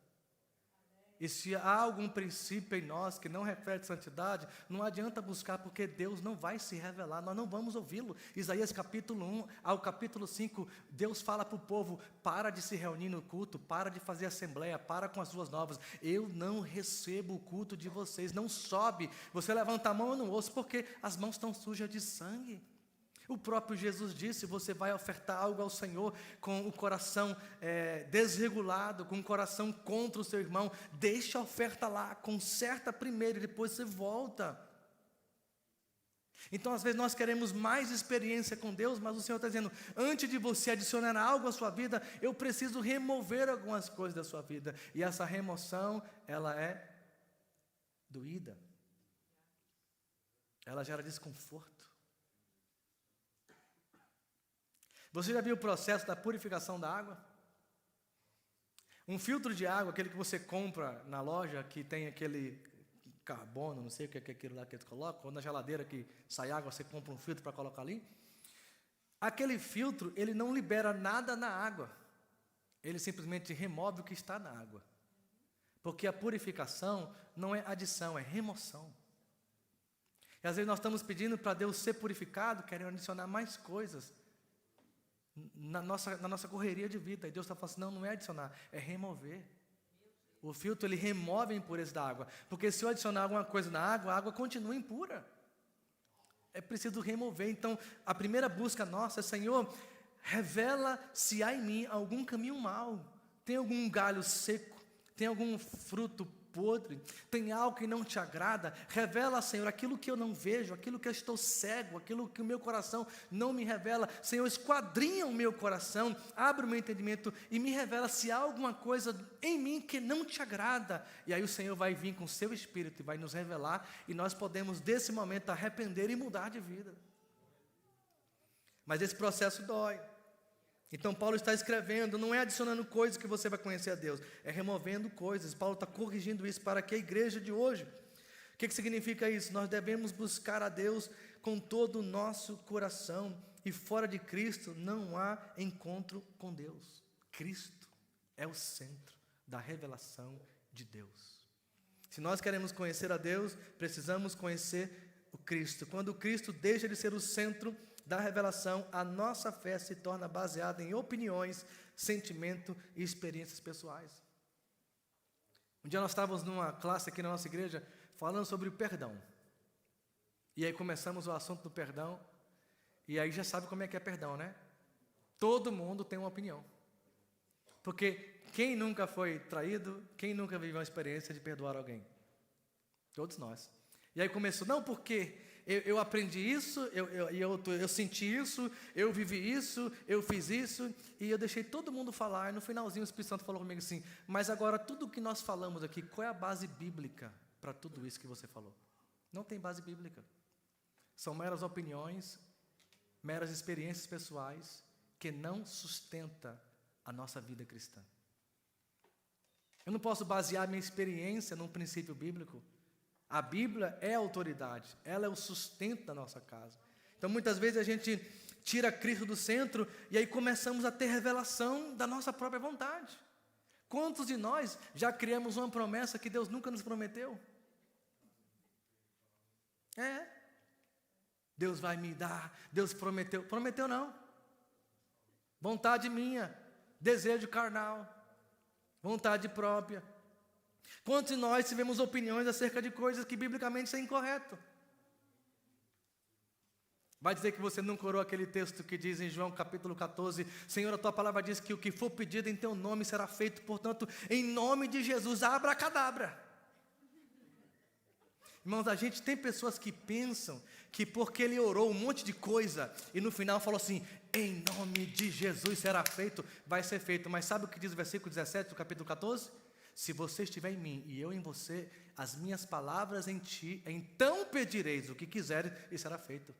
E se há algum princípio em nós que não reflete santidade, não adianta buscar, porque Deus não vai se revelar, nós não vamos ouvi-lo. Isaías capítulo 1 ao capítulo 5, Deus fala para o povo, para de se reunir no culto, para de fazer assembleia, para com as suas novas. Eu não recebo o culto de vocês, não sobe. Você levanta a mão, eu não ouço, porque as mãos estão sujas de sangue. O próprio Jesus disse, você vai ofertar algo ao Senhor com o coração desregulado, com o coração contra o seu irmão, deixa a oferta lá, conserta primeiro e depois você volta. Então às vezes nós queremos mais experiência com Deus, mas o Senhor está dizendo, antes de você adicionar algo à sua vida, eu preciso remover algumas coisas da sua vida, e essa remoção, ela é doída, ela gera desconforto. Você já viu o processo da purificação da água? Um filtro de água, aquele que você compra na loja, que tem aquele carbono, não sei o que é aquilo lá que eles colocam, ou na geladeira que sai água, você compra um filtro para colocar ali. Aquele filtro, ele não libera nada na água. Ele simplesmente remove o que está na água. Porque a purificação não é adição, é remoção. E às vezes nós estamos pedindo para Deus ser purificado, querendo adicionar mais coisas na nossa correria de vida. E Deus está falando assim, não é adicionar, é remover. O filtro, ele remove a impureza da água, porque se eu adicionar alguma coisa na água, a água continua impura. É preciso remover. Então, a primeira busca nossa é, Senhor, revela se há em mim algum caminho mau, tem algum galho seco, tem algum fruto podre, tem algo que não te agrada, revela, Senhor, aquilo que eu não vejo, aquilo que eu estou cego, aquilo que o meu coração não me revela. Senhor, esquadrinha o meu coração, abre o meu entendimento e me revela se há alguma coisa em mim que não te agrada. E aí o Senhor vai vir com o seu Espírito e vai nos revelar, e nós podemos desse momento arrepender e mudar de vida. Mas esse processo dói. Então Paulo está escrevendo, não é adicionando coisas que você vai conhecer a Deus, é removendo coisas. Paulo está corrigindo isso para que a igreja de hoje, o que significa isso? Nós devemos buscar a Deus com todo o nosso coração, e fora de Cristo não há encontro com Deus. Cristo é o centro da revelação de Deus. Se nós queremos conhecer a Deus, precisamos conhecer o Cristo. Quando o Cristo deixa de ser o centro da revelação, a nossa fé se torna baseada em opiniões, sentimento e experiências pessoais. Um dia nós estávamos numa classe aqui na nossa igreja, falando sobre o perdão. E aí começamos o assunto do perdão, e aí já sabe como é que é perdão, né? Todo mundo tem uma opinião. Porque quem nunca foi traído, quem nunca viveu uma experiência de perdoar alguém? Todos nós. E aí começou, não, porque eu aprendi isso, eu senti isso, eu vivi isso, eu fiz isso, e eu deixei todo mundo falar, e no finalzinho o Espírito Santo falou comigo assim, mas agora tudo o que nós falamos aqui, qual é a base bíblica para tudo isso que você falou? Não tem base bíblica. São meras opiniões, meras experiências pessoais, que não sustenta a nossa vida cristã. Eu não posso basear minha experiência num princípio bíblico. A Bíblia é a autoridade, ela é o sustento da nossa casa. Então muitas vezes a gente tira Cristo do centro, e aí começamos a ter revelação da nossa própria vontade. Quantos de nós já criamos uma promessa que Deus nunca nos prometeu? Deus vai me dar, Deus prometeu. Prometeu não. Vontade minha, desejo carnal, vontade própria. Quantos de nós tivemos opiniões acerca de coisas que biblicamente são incorretas? Vai dizer que você não corou aquele texto que diz em João capítulo 14, Senhor, a tua palavra diz que o que for pedido em teu nome será feito, portanto, em nome de Jesus, abracadabra. Irmãos, a gente tem pessoas que pensam que porque ele orou um monte de coisa e no final falou assim, em nome de Jesus será feito, vai ser feito. Mas sabe o que diz o versículo 17 do capítulo 14? Se você estiver em mim e eu em você, as minhas palavras em ti, então pedireis o que quiseres e será feito.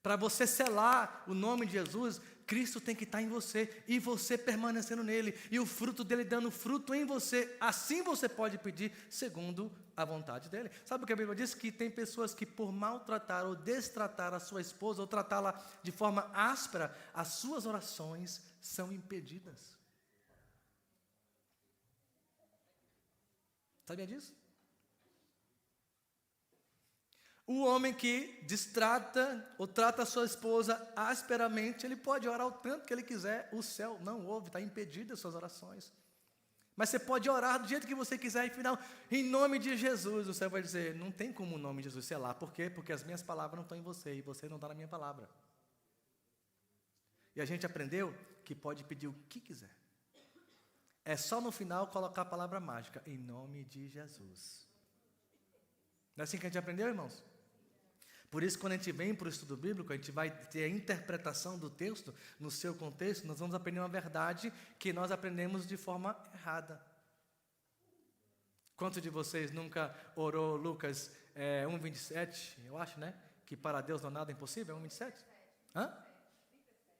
Para você selar o nome de Jesus, Cristo tem que estar em você e você permanecendo nele e o fruto dele dando fruto em você. Assim você pode pedir segundo a vontade dele. Sabe o que a Bíblia diz? Que tem pessoas que por maltratar ou destratar a sua esposa ou tratá-la de forma áspera, as suas orações são impedidas. Sabia disso? O homem que destrata ou trata a sua esposa asperamente, ele pode orar o tanto que ele quiser, o céu não ouve, está impedido as suas orações. Mas você pode orar do jeito que você quiser e final, em nome de Jesus, o céu vai dizer, não tem como o nome de Jesus ser lá. Por quê? Porque as minhas palavras não estão em você e você não está na minha palavra. E a gente aprendeu que pode pedir o que quiser. É só no final colocar a palavra mágica, em nome de Jesus. Não é assim que a gente aprendeu, irmãos? Por isso, quando a gente vem para o estudo bíblico, a gente vai ter a interpretação do texto no seu contexto, nós vamos aprender uma verdade que nós aprendemos de forma errada. Quantos de vocês nunca orou Lucas 1,27? Eu acho, né? Que para Deus não há nada impossível, 1,27? Hã?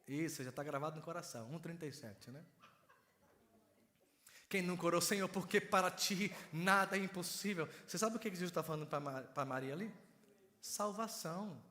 Isso, já está gravado no coração, 1,37, né? Quem nunca orou, Senhor, porque para ti nada é impossível. Você sabe o que Jesus está falando para Maria ali? Salvação.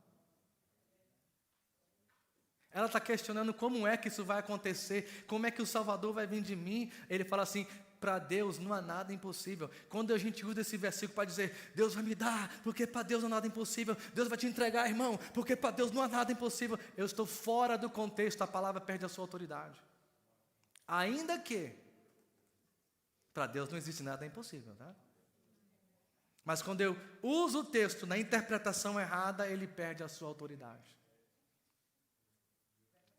Ela está questionando como é que isso vai acontecer, como é que o Salvador vai vir de mim. Ele fala assim, para Deus não há nada impossível. Quando a gente usa esse versículo para dizer, Deus vai me dar, porque para Deus não há nada impossível. Deus vai te entregar, irmão, porque para Deus não há nada impossível. Eu estou fora do contexto, a palavra perde a sua autoridade. Ainda que, para Deus não existe nada impossível, tá? Mas quando eu uso o texto na interpretação errada, ele perde a sua autoridade.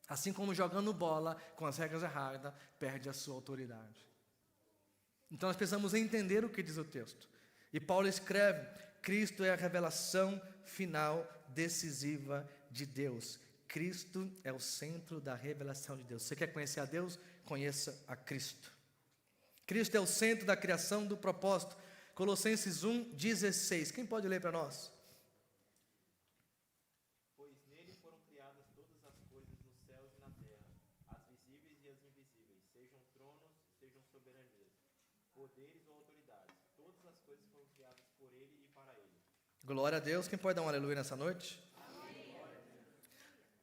Assim como jogando bola com as regras erradas, perde a sua autoridade. Então nós precisamos entender o que diz o texto. E Paulo escreve, Cristo é a revelação final decisiva de Deus. Cristo é o centro da revelação de Deus. Você quer conhecer a Deus? Conheça a Cristo. Cristo é o centro da criação, do propósito. Colossenses 1:16. Quem pode ler para nós? Pois nele foram criadas todas as coisas nos céus e na terra, as visíveis e as invisíveis, sejam tronos, sejam soberanias, poderes ou autoridades. Todas as coisas foram criadas por ele e para ele. Glória a Deus. Quem pode dar um aleluia nessa noite? Amém.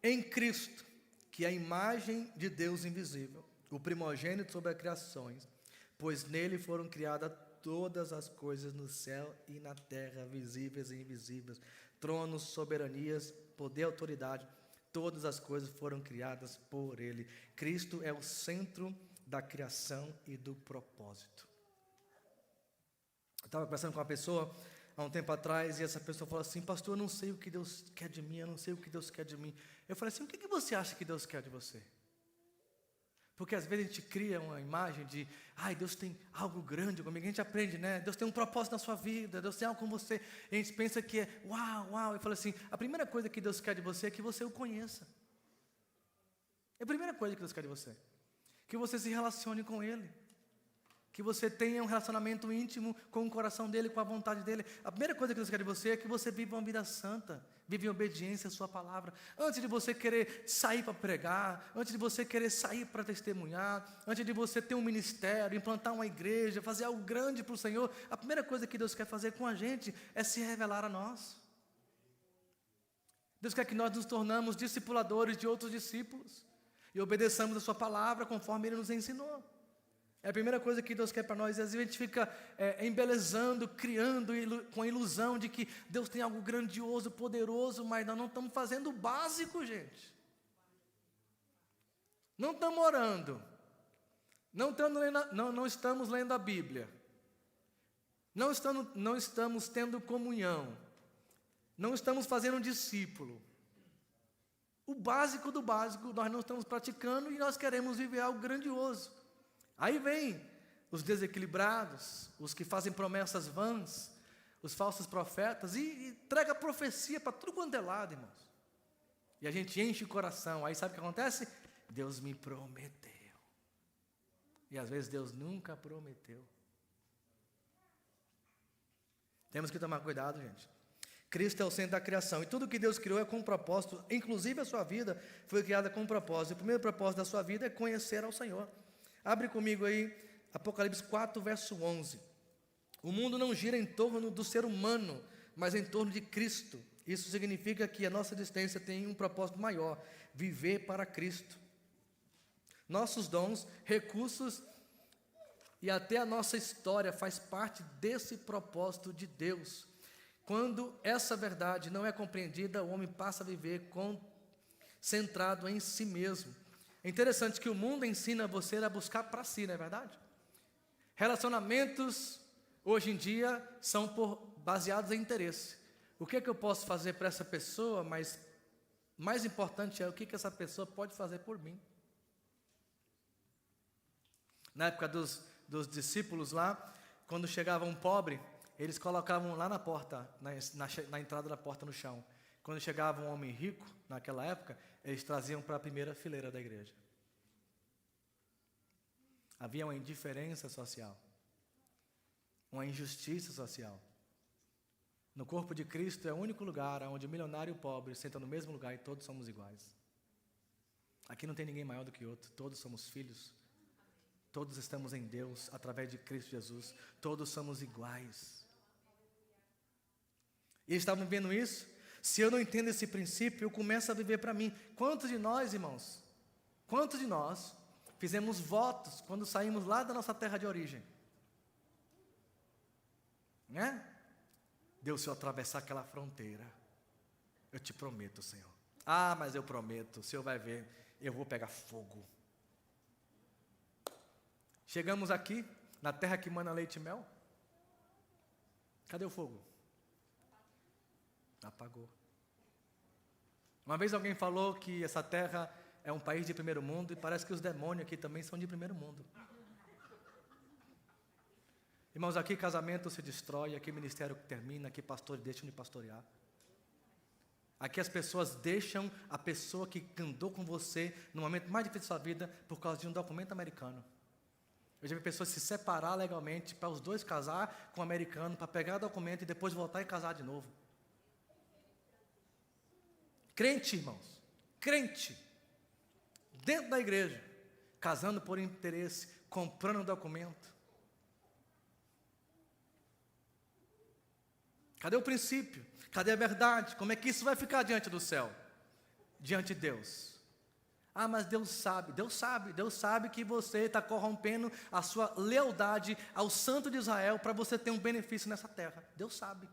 Em Cristo, que é a imagem de Deus invisível, o primogênito sobre as criações, pois nele foram criadas todas as coisas no céu e na terra, visíveis e invisíveis, tronos, soberanias, poder e autoridade, todas as coisas foram criadas por ele. Cristo é o centro da criação e do propósito. Eu estava conversando com uma pessoa há um tempo atrás, e essa pessoa falou assim, pastor, eu não sei o que Deus quer de mim, eu não sei o que Deus quer de mim. Eu falei assim, o que você acha que Deus quer de você? Porque às vezes a gente cria uma imagem de, Deus tem algo grande comigo, a gente aprende, né? Deus tem um propósito na sua vida, Deus tem algo com você. E a gente pensa que é, uau. Eu falo assim, a primeira coisa que Deus quer de você é que você o conheça. É a primeira coisa que Deus quer de você. Que você se relacione com Ele. Que você tenha um relacionamento íntimo com o coração dEle, com a vontade dEle. A primeira coisa que Deus quer de você é que você viva uma vida santa, viva em obediência à sua palavra. Antes de você querer sair para pregar, antes de você querer sair para testemunhar, antes de você ter um ministério, implantar uma igreja, fazer algo grande para o Senhor, a primeira coisa que Deus quer fazer com a gente é se revelar a nós. Deus quer que nós nos tornamos discipuladores de outros discípulos e obedeçamos a sua palavra conforme Ele nos ensinou. É a primeira coisa que Deus quer para nós. E às vezes a gente fica embelezando, criando com a ilusão de que Deus tem algo grandioso, poderoso, mas nós não estamos fazendo o básico, gente. Não estamos orando, não estamos lendo a Bíblia, não estamos tendo comunhão, não estamos fazendo um discípulo. O básico do básico nós não estamos praticando e nós queremos viver algo grandioso. Aí vem os desequilibrados, os que fazem promessas vãs, os falsos profetas, e entrega profecia para tudo quanto é lado, irmãos. E a gente enche o coração. Aí sabe o que acontece? Deus me prometeu. E às vezes Deus nunca prometeu. Temos que tomar cuidado, gente. Cristo é o centro da criação. E tudo que Deus criou é com um propósito. Inclusive a sua vida foi criada com um propósito. O primeiro propósito da sua vida é conhecer ao Senhor. Abre comigo aí, Apocalipse 4, verso 11. O mundo não gira em torno do ser humano, mas em torno de Cristo. Isso significa que a nossa existência tem um propósito maior: viver para Cristo. Nossos dons, recursos e até a nossa história faz parte desse propósito de Deus. Quando essa verdade não é compreendida, o homem passa a viver centrado em si mesmo. É interessante que o mundo ensina você a buscar para si, não é verdade? Relacionamentos, hoje em dia, são baseados em interesse. O que é que eu posso fazer para essa pessoa, mas mais importante é o que essa pessoa pode fazer por mim. Na época dos discípulos lá, quando chegava um pobre, eles colocavam lá na porta, na entrada da porta no chão. Quando chegava um homem rico, naquela época, eles traziam para a primeira fileira da igreja. Havia uma indiferença social, uma injustiça social. No corpo de Cristo é o único lugar onde o milionário e o pobre sentam no mesmo lugar e todos somos iguais. Aqui não tem ninguém maior do que outro, todos somos filhos. Todos estamos em Deus, através de Cristo Jesus. Todos somos iguais. E eles estavam vendo isso. Se eu não entendo esse princípio, eu começo a viver para mim. Quantos de nós, irmãos, fizemos votos quando saímos lá da nossa terra de origem? Né? Deus, se eu atravessar aquela fronteira, eu te prometo, Senhor. Ah, mas eu prometo, o Senhor vai ver, eu vou pegar fogo. Chegamos aqui, na terra que mana leite e mel. Cadê o fogo? Apagou. Uma vez alguém falou que essa terra é um país de primeiro mundo e parece que os demônios aqui também são de primeiro mundo. Irmãos, aqui casamento se destrói, aqui ministério termina, aqui pastores deixam de pastorear. Aqui as pessoas deixam a pessoa que andou com você no momento mais difícil da sua vida por causa de um documento americano. Eu já vi pessoas se separar legalmente para os dois casar com um americano, para pegar documento e depois voltar e casar de novo. Crente, irmãos, crente, dentro da igreja, casando por interesse, comprando documento. Cadê o princípio? Cadê a verdade? Como é que isso vai ficar diante do céu? Diante de Deus? Ah, mas Deus sabe que você está corrompendo a sua lealdade ao Santo de Israel para você ter um benefício nessa terra. Deus sabe.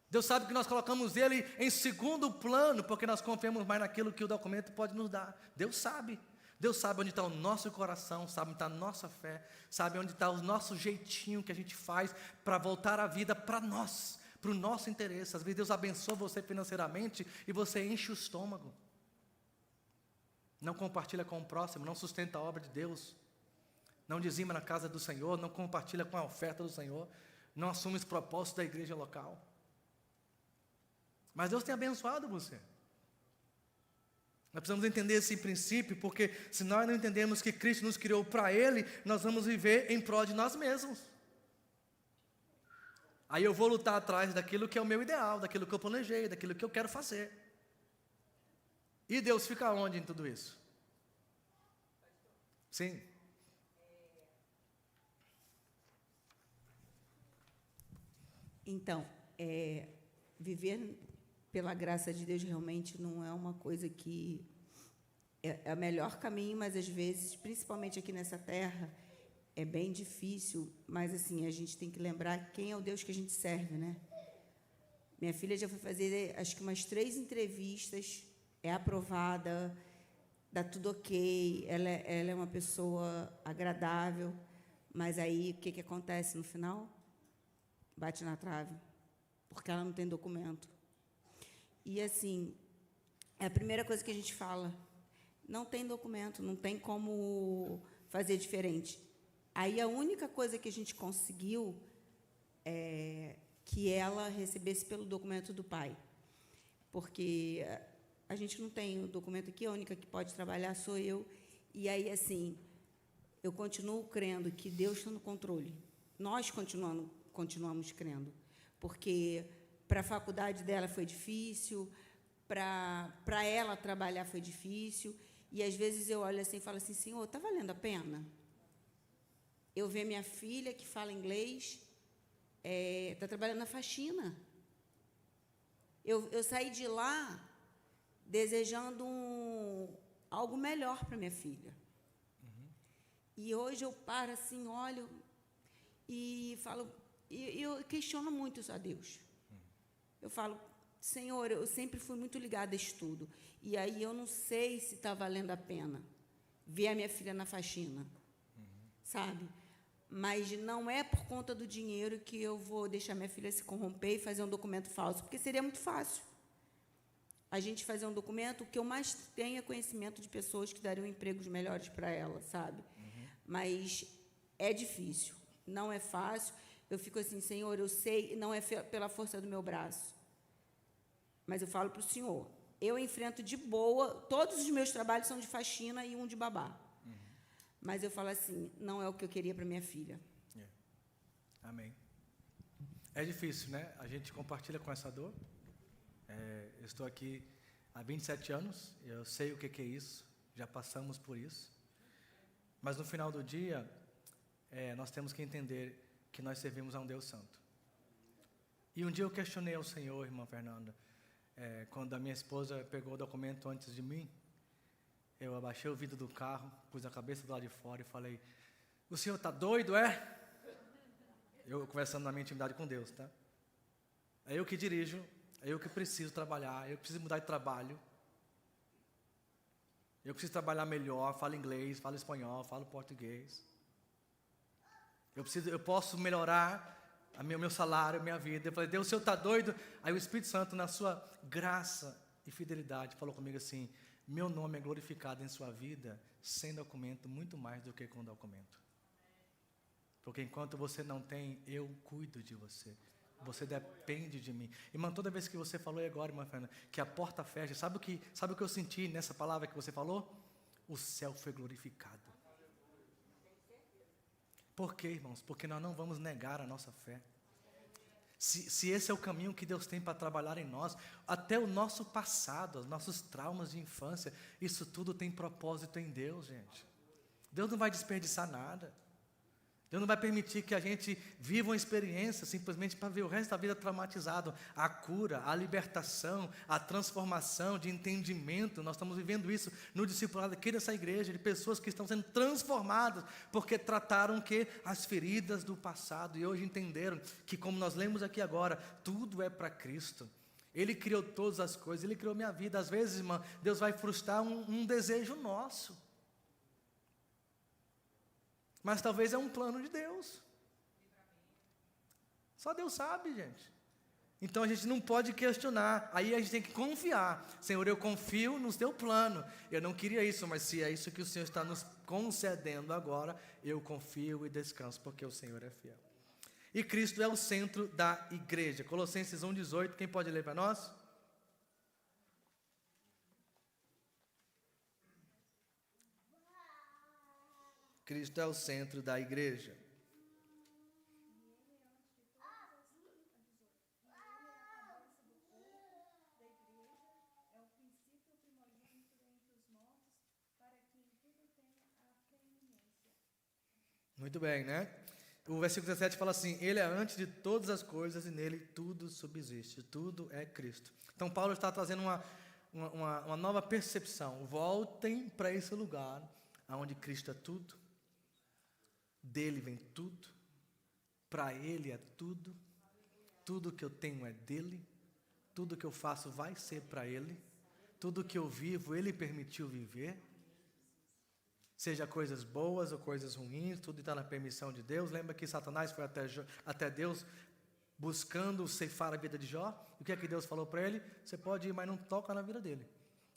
Deus sabe que nós colocamos Ele em segundo plano, porque nós confiamos mais naquilo que o documento pode nos dar. Deus sabe. Deus sabe onde está o nosso coração, sabe onde está a nossa fé, sabe onde está o nosso jeitinho que a gente faz para voltar a vida para nós, para o nosso interesse. Às vezes Deus abençoa você financeiramente e você enche o estômago. Não compartilha com o próximo, não sustenta a obra de Deus, não dizima na casa do Senhor, não compartilha com a oferta do Senhor, não assume os propósitos da igreja local. Mas Deus tem abençoado você. Nós precisamos entender esse princípio, porque se nós não entendemos que Cristo nos criou para Ele, nós vamos viver em prol de nós mesmos. Aí eu vou lutar atrás daquilo que é o meu ideal, daquilo que eu planejei, daquilo que eu quero fazer. E Deus fica onde em tudo isso? Sim. Então, viver pela graça de Deus, realmente não é uma coisa que é o melhor caminho, mas às vezes, principalmente aqui nessa terra, é bem difícil, mas assim, a gente tem que lembrar quem é o Deus que a gente serve, né? Minha filha já foi fazer, acho que umas 3 entrevistas, é aprovada, dá tudo ok, ela é uma pessoa agradável, mas aí o que acontece no final? Bate na trave, porque ela não tem documento. E assim, é a primeira coisa que a gente fala, não tem documento, não tem como fazer diferente. Aí a única coisa que a gente conseguiu é que ela recebesse pelo documento do pai, porque a gente não tem o documento aqui, a única que pode trabalhar sou eu, e aí, assim, eu continuo crendo que Deus está no controle. Nós continuamos crendo, porque para a faculdade dela foi difícil, para ela trabalhar foi difícil, e às vezes eu olho assim e falo assim, Senhor, está valendo a pena? Eu ver minha filha que fala inglês, está trabalhando na faxina. Eu saí de lá desejando algo melhor para minha filha. E hoje eu paro assim, olho e falo, e eu questiono muito isso a Deus. Eu falo, Senhor, eu sempre fui muito ligada a estudo, e aí eu não sei se está valendo a pena ver a minha filha na faxina, sabe? Mas não é por conta do dinheiro que eu vou deixar minha filha se corromper e fazer um documento falso, porque seria muito fácil a gente fazer um documento. O que eu mais tenho é conhecimento de pessoas que dariam empregos melhores para ela, sabe? Mas é difícil, não é fácil. Eu fico assim, Senhor, eu sei, não é pela força do meu braço, mas eu falo para o Senhor, eu enfrento de boa, todos os meus trabalhos são de faxina e um de babá. Mas eu falo assim, não é o que eu queria para minha filha. Amém. É difícil, né? A gente compartilha com essa dor. Eu estou aqui há 27 anos, eu sei o que é isso, já passamos por isso. Mas no final do dia, nós temos que entender que nós servimos a um Deus santo. E um dia eu questionei ao Senhor, irmã Fernanda, quando a minha esposa pegou o documento antes de mim, eu abaixei o vidro do carro, pus a cabeça do lado de fora e falei, o senhor está doido, é? Eu conversando na minha intimidade com Deus, tá? É eu que dirijo, é eu que preciso trabalhar, eu preciso mudar de trabalho. Eu preciso trabalhar melhor, falo inglês, falo espanhol, falo português. Eu posso melhorar o meu salário, a minha vida. Eu falei, Deus, o senhor está doido? Aí o Espírito Santo, na sua graça e fidelidade, falou comigo assim, meu nome é glorificado em sua vida, sem documento, muito mais do que com documento. Porque enquanto você não tem, eu cuido de você. Você depende de mim. Irmã, toda vez que você falou agora, irmã Fernanda, que a porta fecha, sabe o que eu senti nessa palavra que você falou? O céu foi glorificado. Por quê, irmãos? Porque nós não vamos negar a nossa fé. Se esse é o caminho que Deus tem para trabalhar em nós, até o nosso passado, os nossos traumas de infância, isso tudo tem propósito em Deus, gente. Deus não vai desperdiçar nada. Deus não vai permitir que a gente viva uma experiência simplesmente para ver o resto da vida traumatizado. A cura, a libertação, a transformação de entendimento, nós estamos vivendo isso no discipulado aqui dessa igreja, de pessoas que estão sendo transformadas, porque trataram as feridas do passado, e hoje entenderam que, como nós lemos aqui agora, tudo é para Cristo. Ele criou todas as coisas, Ele criou minha vida. Às vezes, irmã, Deus vai frustrar um desejo nosso. Mas talvez é um plano de Deus. Só Deus sabe, gente. Então a gente não pode questionar. Aí a gente tem que confiar. Senhor, eu confio no teu plano. Eu não queria isso, mas se é isso que o Senhor está nos concedendo agora, eu confio e descanso, porque o Senhor é fiel. E Cristo é o centro da igreja. Colossenses 1,18, quem pode ler para nós? Cristo é o centro da igreja. Muito bem, né? O versículo 17 fala assim: Ele é antes de todas as coisas e nele tudo subsiste, tudo é Cristo. Então Paulo está trazendo uma nova percepção. Voltem para esse lugar onde Cristo é tudo, dele vem tudo, para ele é tudo, tudo que eu tenho é dele, tudo que eu faço vai ser para ele, tudo que eu vivo ele permitiu viver. Seja coisas boas ou coisas ruins, tudo está na permissão de Deus. Lembra que Satanás foi até Deus buscando ceifar a vida de Jó? O que é que Deus falou para ele? Você pode ir, mas não toca na vida dele.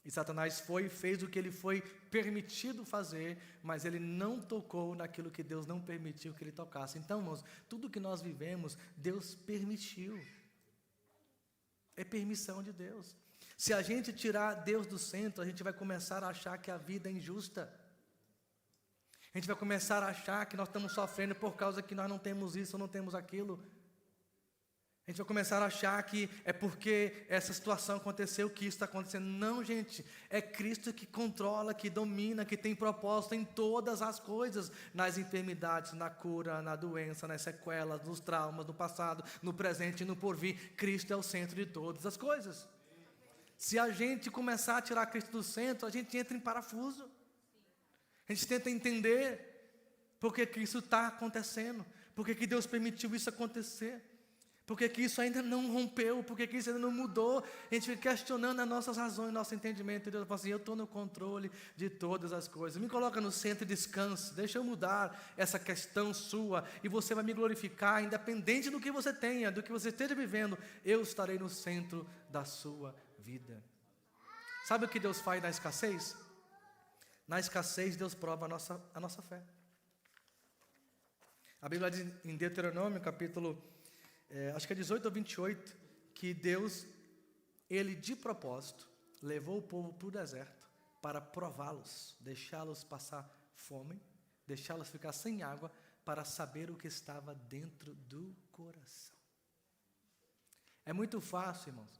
E Satanás foi e fez o que ele foi permitido fazer, mas ele não tocou naquilo que Deus não permitiu que ele tocasse. Então, irmãos, tudo que nós vivemos, Deus permitiu. É permissão de Deus. Se a gente tirar Deus do centro, a gente vai começar a achar que a vida é injusta. A gente vai começar a achar que nós estamos sofrendo por causa que nós não temos isso ou não temos aquilo. A gente vai começar a achar que é porque essa situação aconteceu que isso está acontecendo. Não, gente, é Cristo que controla, que domina, que tem propósito em todas as coisas. Nas enfermidades, na cura, na doença, nas sequelas, nos traumas, no passado, no presente e no porvir. Cristo é o centro de todas as coisas. Se a gente começar a tirar Cristo do centro, a gente entra em parafuso. A gente tenta entender por que isso está acontecendo, por que Deus permitiu isso acontecer, por que isso ainda não rompeu, por que isso ainda não mudou. A gente fica questionando as nossas razões, nosso entendimento. E Deus fala assim: eu estou no controle de todas as coisas. Me coloca no centro e descanse. Deixa eu mudar essa questão sua e você vai me glorificar, independente do que você tenha, do que você esteja vivendo. Eu estarei no centro da sua vida. Sabe o que Deus faz na escassez? Na escassez, Deus prova a nossa fé. A Bíblia diz em Deuteronômio, capítulo, acho que é 18 ou 28, que Deus, Ele de propósito, levou o povo para o deserto para prová-los, deixá-los passar fome, deixá-los ficar sem água, para saber o que estava dentro do coração. É muito fácil, irmãos,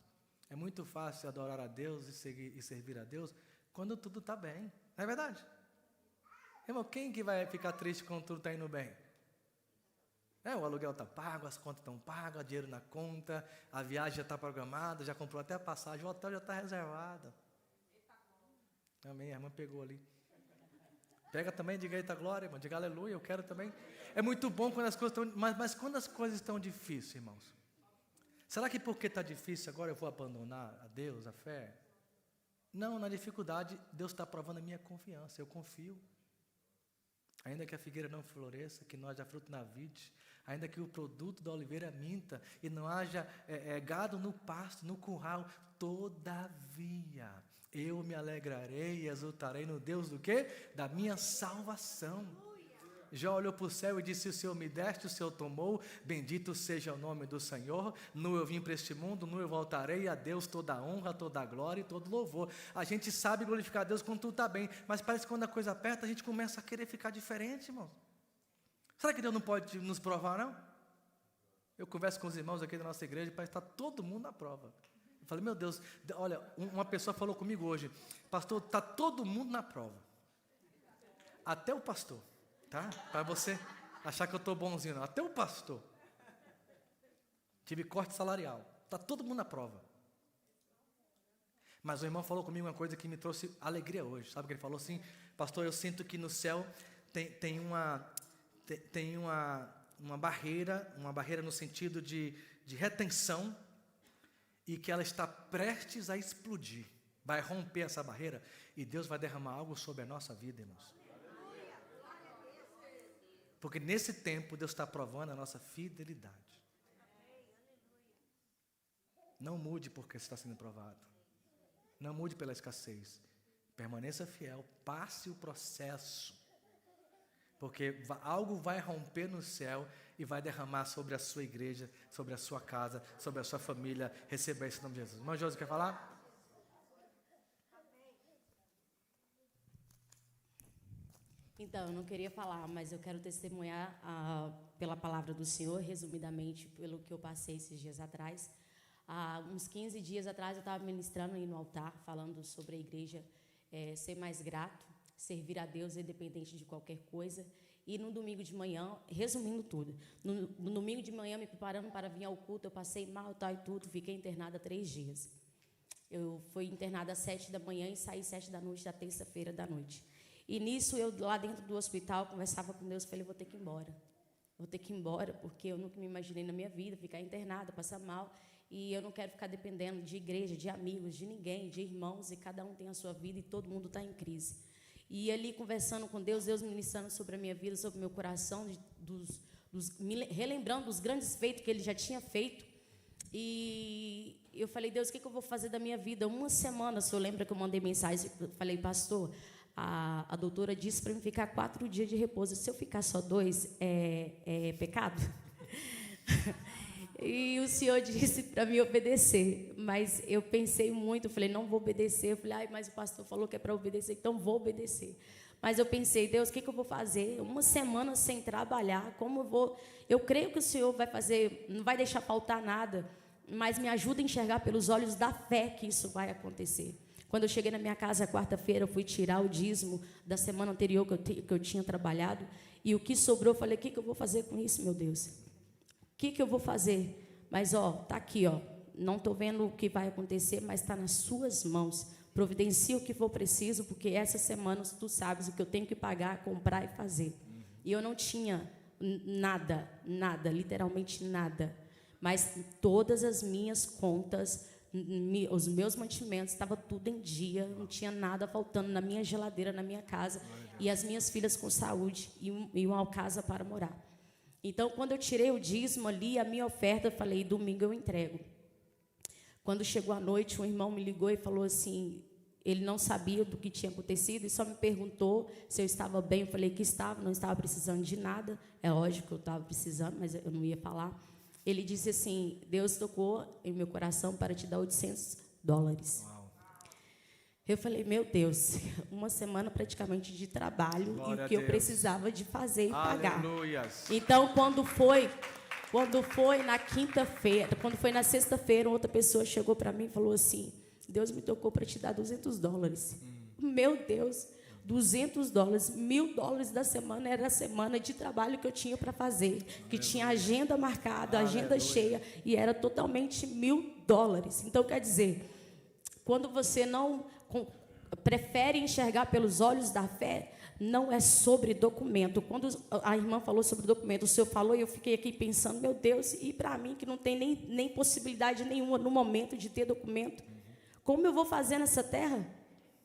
é muito fácil adorar a Deus e servir a Deus quando tudo está bem. Não é verdade? Irmão, quem que vai ficar triste quando tudo está indo bem? O aluguel está pago, as contas estão pagas, o dinheiro na conta, a viagem já está programada, já comprou até a passagem, o hotel já está reservado. Amém, a irmã pegou ali. Pega também, diga eita glória, irmão, diga aleluia, eu quero também. É muito bom quando as coisas estão... Mas quando as coisas estão difíceis, irmãos? Será que porque está difícil agora eu vou abandonar a Deus, a fé? Não, na dificuldade, Deus está provando a minha confiança, eu confio. Ainda que a figueira não floresça, que não haja fruto na vide, ainda que o produto da oliveira minta, e não haja gado no pasto, no curral, todavia, eu me alegrarei e exultarei no Deus do quê? Da minha salvação. Jó olhou para o céu e disse: o Senhor me deste, o Senhor tomou, bendito seja o nome do Senhor. Nu eu vim para este mundo, nu eu voltarei. A Deus toda a honra, toda a glória e todo louvor. A gente sabe glorificar a Deus quando tudo está bem, mas parece que quando a coisa aperta, a gente começa a querer ficar diferente, irmão. Será que Deus não pode nos provar, não? Eu converso com os irmãos aqui da nossa igreja, parece que está todo mundo na prova. Eu falei: meu Deus, olha, uma pessoa falou comigo hoje: pastor, está todo mundo na prova, até o pastor. Tá? Para você achar que eu estou bonzinho, não. Até o pastor. Tive corte salarial. Está todo mundo na prova. Mas o irmão falou comigo uma coisa que me trouxe alegria hoje. Sabe o que ele falou assim? Pastor, eu sinto que no céu tem uma barreira no sentido de retenção, e que ela está prestes a explodir. Vai romper essa barreira e Deus vai derramar algo sobre a nossa vida, irmãos. Porque nesse tempo Deus está provando a nossa fidelidade. Não mude porque está sendo provado. Não mude pela escassez. Permaneça fiel, passe o processo. Porque algo vai romper no céu e vai derramar sobre a sua igreja, sobre a sua casa, sobre a sua família. Receba esse nome de Jesus. Irmão Josi, quer falar? Então, eu não queria falar, mas eu quero testemunhar pela palavra do Senhor, resumidamente, pelo que eu passei esses dias atrás. Há uns 15 dias atrás, eu estava ministrando aí no altar, falando sobre a igreja ser mais grato, servir a Deus independente de qualquer coisa. E no domingo de manhã, resumindo tudo, no domingo de manhã, me preparando para vir ao culto, eu passei mal, tal e tudo, fiquei internada 3 dias. Eu fui internada às 7 da manhã e saí 7 da noite, da terça-feira da noite. E nisso, eu lá dentro do hospital, conversava com Deus, falei, vou ter que ir embora. Vou ter que ir embora, porque eu nunca me imaginei na minha vida ficar internada, passar mal, e eu não quero ficar dependendo de igreja, de amigos, de ninguém, de irmãos, e cada um tem a sua vida e todo mundo está em crise. E ali, conversando com Deus, Deus ministrando sobre a minha vida, sobre o meu coração, relembrando dos grandes feitos que Ele já tinha feito. E eu falei, Deus, o que eu vou fazer da minha vida? Uma semana, o senhor lembra que eu mandei mensagem, eu falei, pastor, a doutora disse para mim ficar 4 dias de repouso. Se eu ficar só 2, é pecado? E o senhor disse para mim obedecer. Mas eu pensei muito, eu falei, não vou obedecer. Eu falei, mas o pastor falou que é para obedecer, então vou obedecer. Mas eu pensei, Deus, o que eu vou fazer? Uma semana sem trabalhar, como eu vou? Eu creio que o senhor vai fazer, não vai deixar faltar nada, mas me ajuda a enxergar pelos olhos da fé que isso vai acontecer. Quando eu cheguei na minha casa, quarta-feira, eu fui tirar o dízimo da semana anterior que eu tinha trabalhado, e o que sobrou, eu falei, o que eu vou fazer com isso, meu Deus? O que eu vou fazer? Mas, tá aqui, não estou vendo o que vai acontecer, mas está nas suas mãos. Providencia o que for preciso, porque essa semana, tu sabes o que eu tenho que pagar, comprar e fazer. E eu não tinha nada, literalmente nada. Mas todas as minhas contas, os meus mantimentos, estava tudo em dia, não tinha nada faltando na minha geladeira, na minha casa, e as minhas filhas com saúde e uma casa para morar. Então, quando eu tirei o dízimo ali, a minha oferta, eu falei, domingo eu entrego. Quando chegou a noite, um irmão me ligou e falou assim, ele não sabia do que tinha acontecido e só me perguntou se eu estava bem. Eu falei que estava, não estava precisando de nada. É lógico que eu estava precisando, mas eu não ia falar. Ele disse assim, Deus tocou em meu coração para te dar $800. Uau. Eu falei, meu Deus, uma semana praticamente de trabalho. Glória e o que eu precisava de fazer e pagar. Então, quando foi na quinta-feira, quando foi na sexta-feira, outra pessoa chegou para mim e falou assim, Deus me tocou para te dar $200. Meu Deus, $200, $1.000 da semana era a semana de trabalho que eu tinha para fazer, que tinha agenda marcada, agenda cheia, e era totalmente $1.000. Então, quer dizer, quando você não prefere enxergar pelos olhos da fé, não é sobre documento. Quando a irmã falou sobre documento, o senhor falou e eu fiquei aqui pensando, meu Deus, e para mim que não tem nem possibilidade nenhuma no momento de ter documento, como eu vou fazer nessa terra?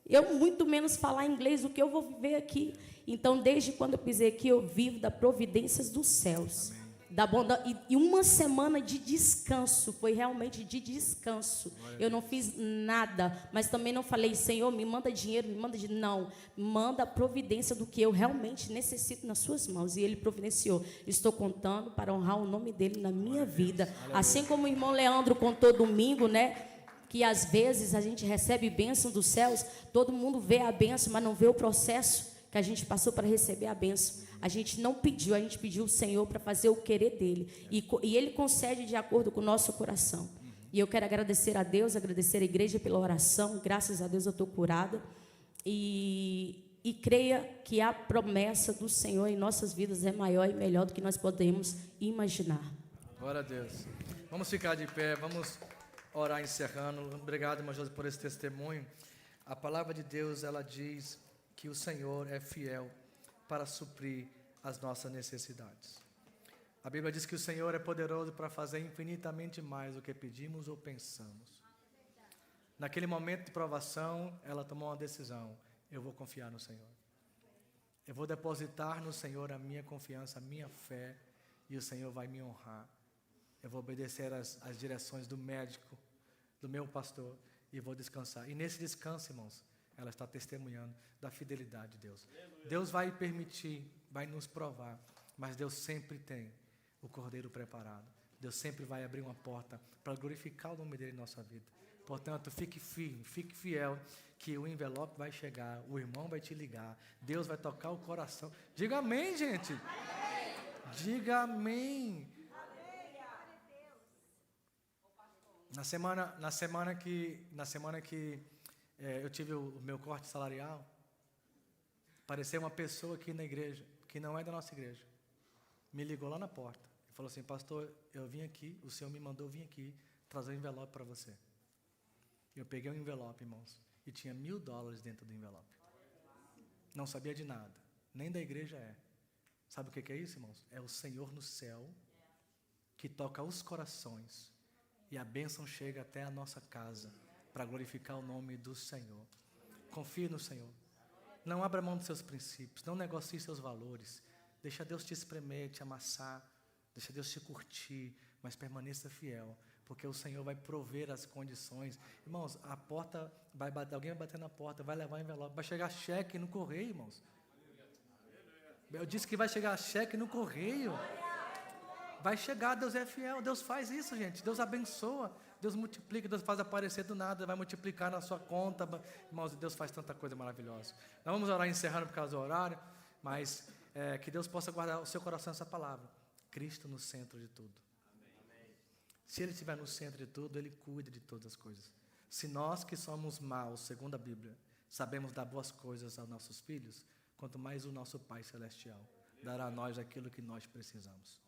Eu muito menos falar inglês do que eu vou viver aqui. Então, desde quando eu pisei aqui, eu vivo das providências dos céus. Amém. Da bondade, e uma semana de descanso, foi realmente de descanso. Eu não fiz nada, mas também não falei, Senhor, me manda dinheiro, me manda dinheiro. Não, manda a providência do que eu realmente necessito nas suas mãos. E Ele providenciou. Estou contando para honrar o nome dEle na minha vida. Assim como o irmão Leandro contou domingo, né? Que às vezes a gente recebe bênção dos céus, todo mundo vê a bênção, mas não vê o processo que a gente passou para receber a bênção. A gente não pediu, a gente pediu o Senhor para fazer o querer dEle. E Ele concede de acordo com o nosso coração. E eu quero agradecer a Deus, agradecer a igreja pela oração. Graças a Deus eu estou curada. E creia que a promessa do Senhor em nossas vidas é maior e melhor do que nós podemos imaginar. Glória a Deus. Vamos ficar de pé, vamos orar encerrando. Obrigado, irmã Josi, por esse testemunho. A palavra de Deus, ela diz que o Senhor é fiel para suprir as nossas necessidades. A Bíblia diz que o Senhor é poderoso para fazer infinitamente mais do que pedimos ou pensamos. Naquele momento de provação, ela tomou uma decisão. Eu vou confiar no Senhor. Eu vou depositar no Senhor a minha confiança, a minha fé, e o Senhor vai me honrar. Eu vou obedecer às direções do médico, do meu pastor, e vou descansar. E nesse descanso, irmãos, ela está testemunhando da fidelidade de Deus. Deus vai permitir, vai nos provar, mas Deus sempre tem o cordeiro preparado. Deus sempre vai abrir uma porta para glorificar o nome dele em nossa vida. Portanto, fique firme, fique fiel, que o envelope vai chegar, o irmão vai te ligar, Deus vai tocar o coração. Diga amém, gente. Diga amém. Na semana que eu tive o meu corte salarial, apareceu uma pessoa aqui na igreja, que não é da nossa igreja, me ligou lá na porta e falou assim: pastor, eu vim aqui, o Senhor me mandou vir aqui trazer um envelope para você. Eu peguei um envelope, irmãos, e tinha $1.000 dentro do envelope. Não sabia de nada, nem da igreja é. Sabe o que é isso, irmãos? É o Senhor no céu que toca os corações e a bênção chega até a nossa casa para glorificar o nome do Senhor. Confie no Senhor. Não abra mão dos seus princípios, não negocie seus valores. Deixa Deus te espremer, te amassar, deixa Deus te curtir, mas permaneça fiel, porque o Senhor vai prover as condições. Irmãos, a porta vai bater, alguém vai bater na porta, vai levar envelope, vai chegar cheque no correio, irmãos. Eu disse que vai chegar cheque no correio. Vai chegar, Deus é fiel, Deus faz isso, gente. Deus abençoa, Deus multiplica, Deus faz aparecer do nada, vai multiplicar na sua conta. Irmãos, Deus faz tanta coisa maravilhosa. Nós vamos orar encerrando por causa do horário, mas que Deus possa guardar o seu coração essa palavra. Cristo no centro de tudo. Se Ele estiver no centro de tudo, Ele cuida de todas as coisas. Se nós que somos maus, segundo a Bíblia, sabemos dar boas coisas aos nossos filhos, quanto mais o nosso Pai Celestial dará a nós aquilo que nós precisamos.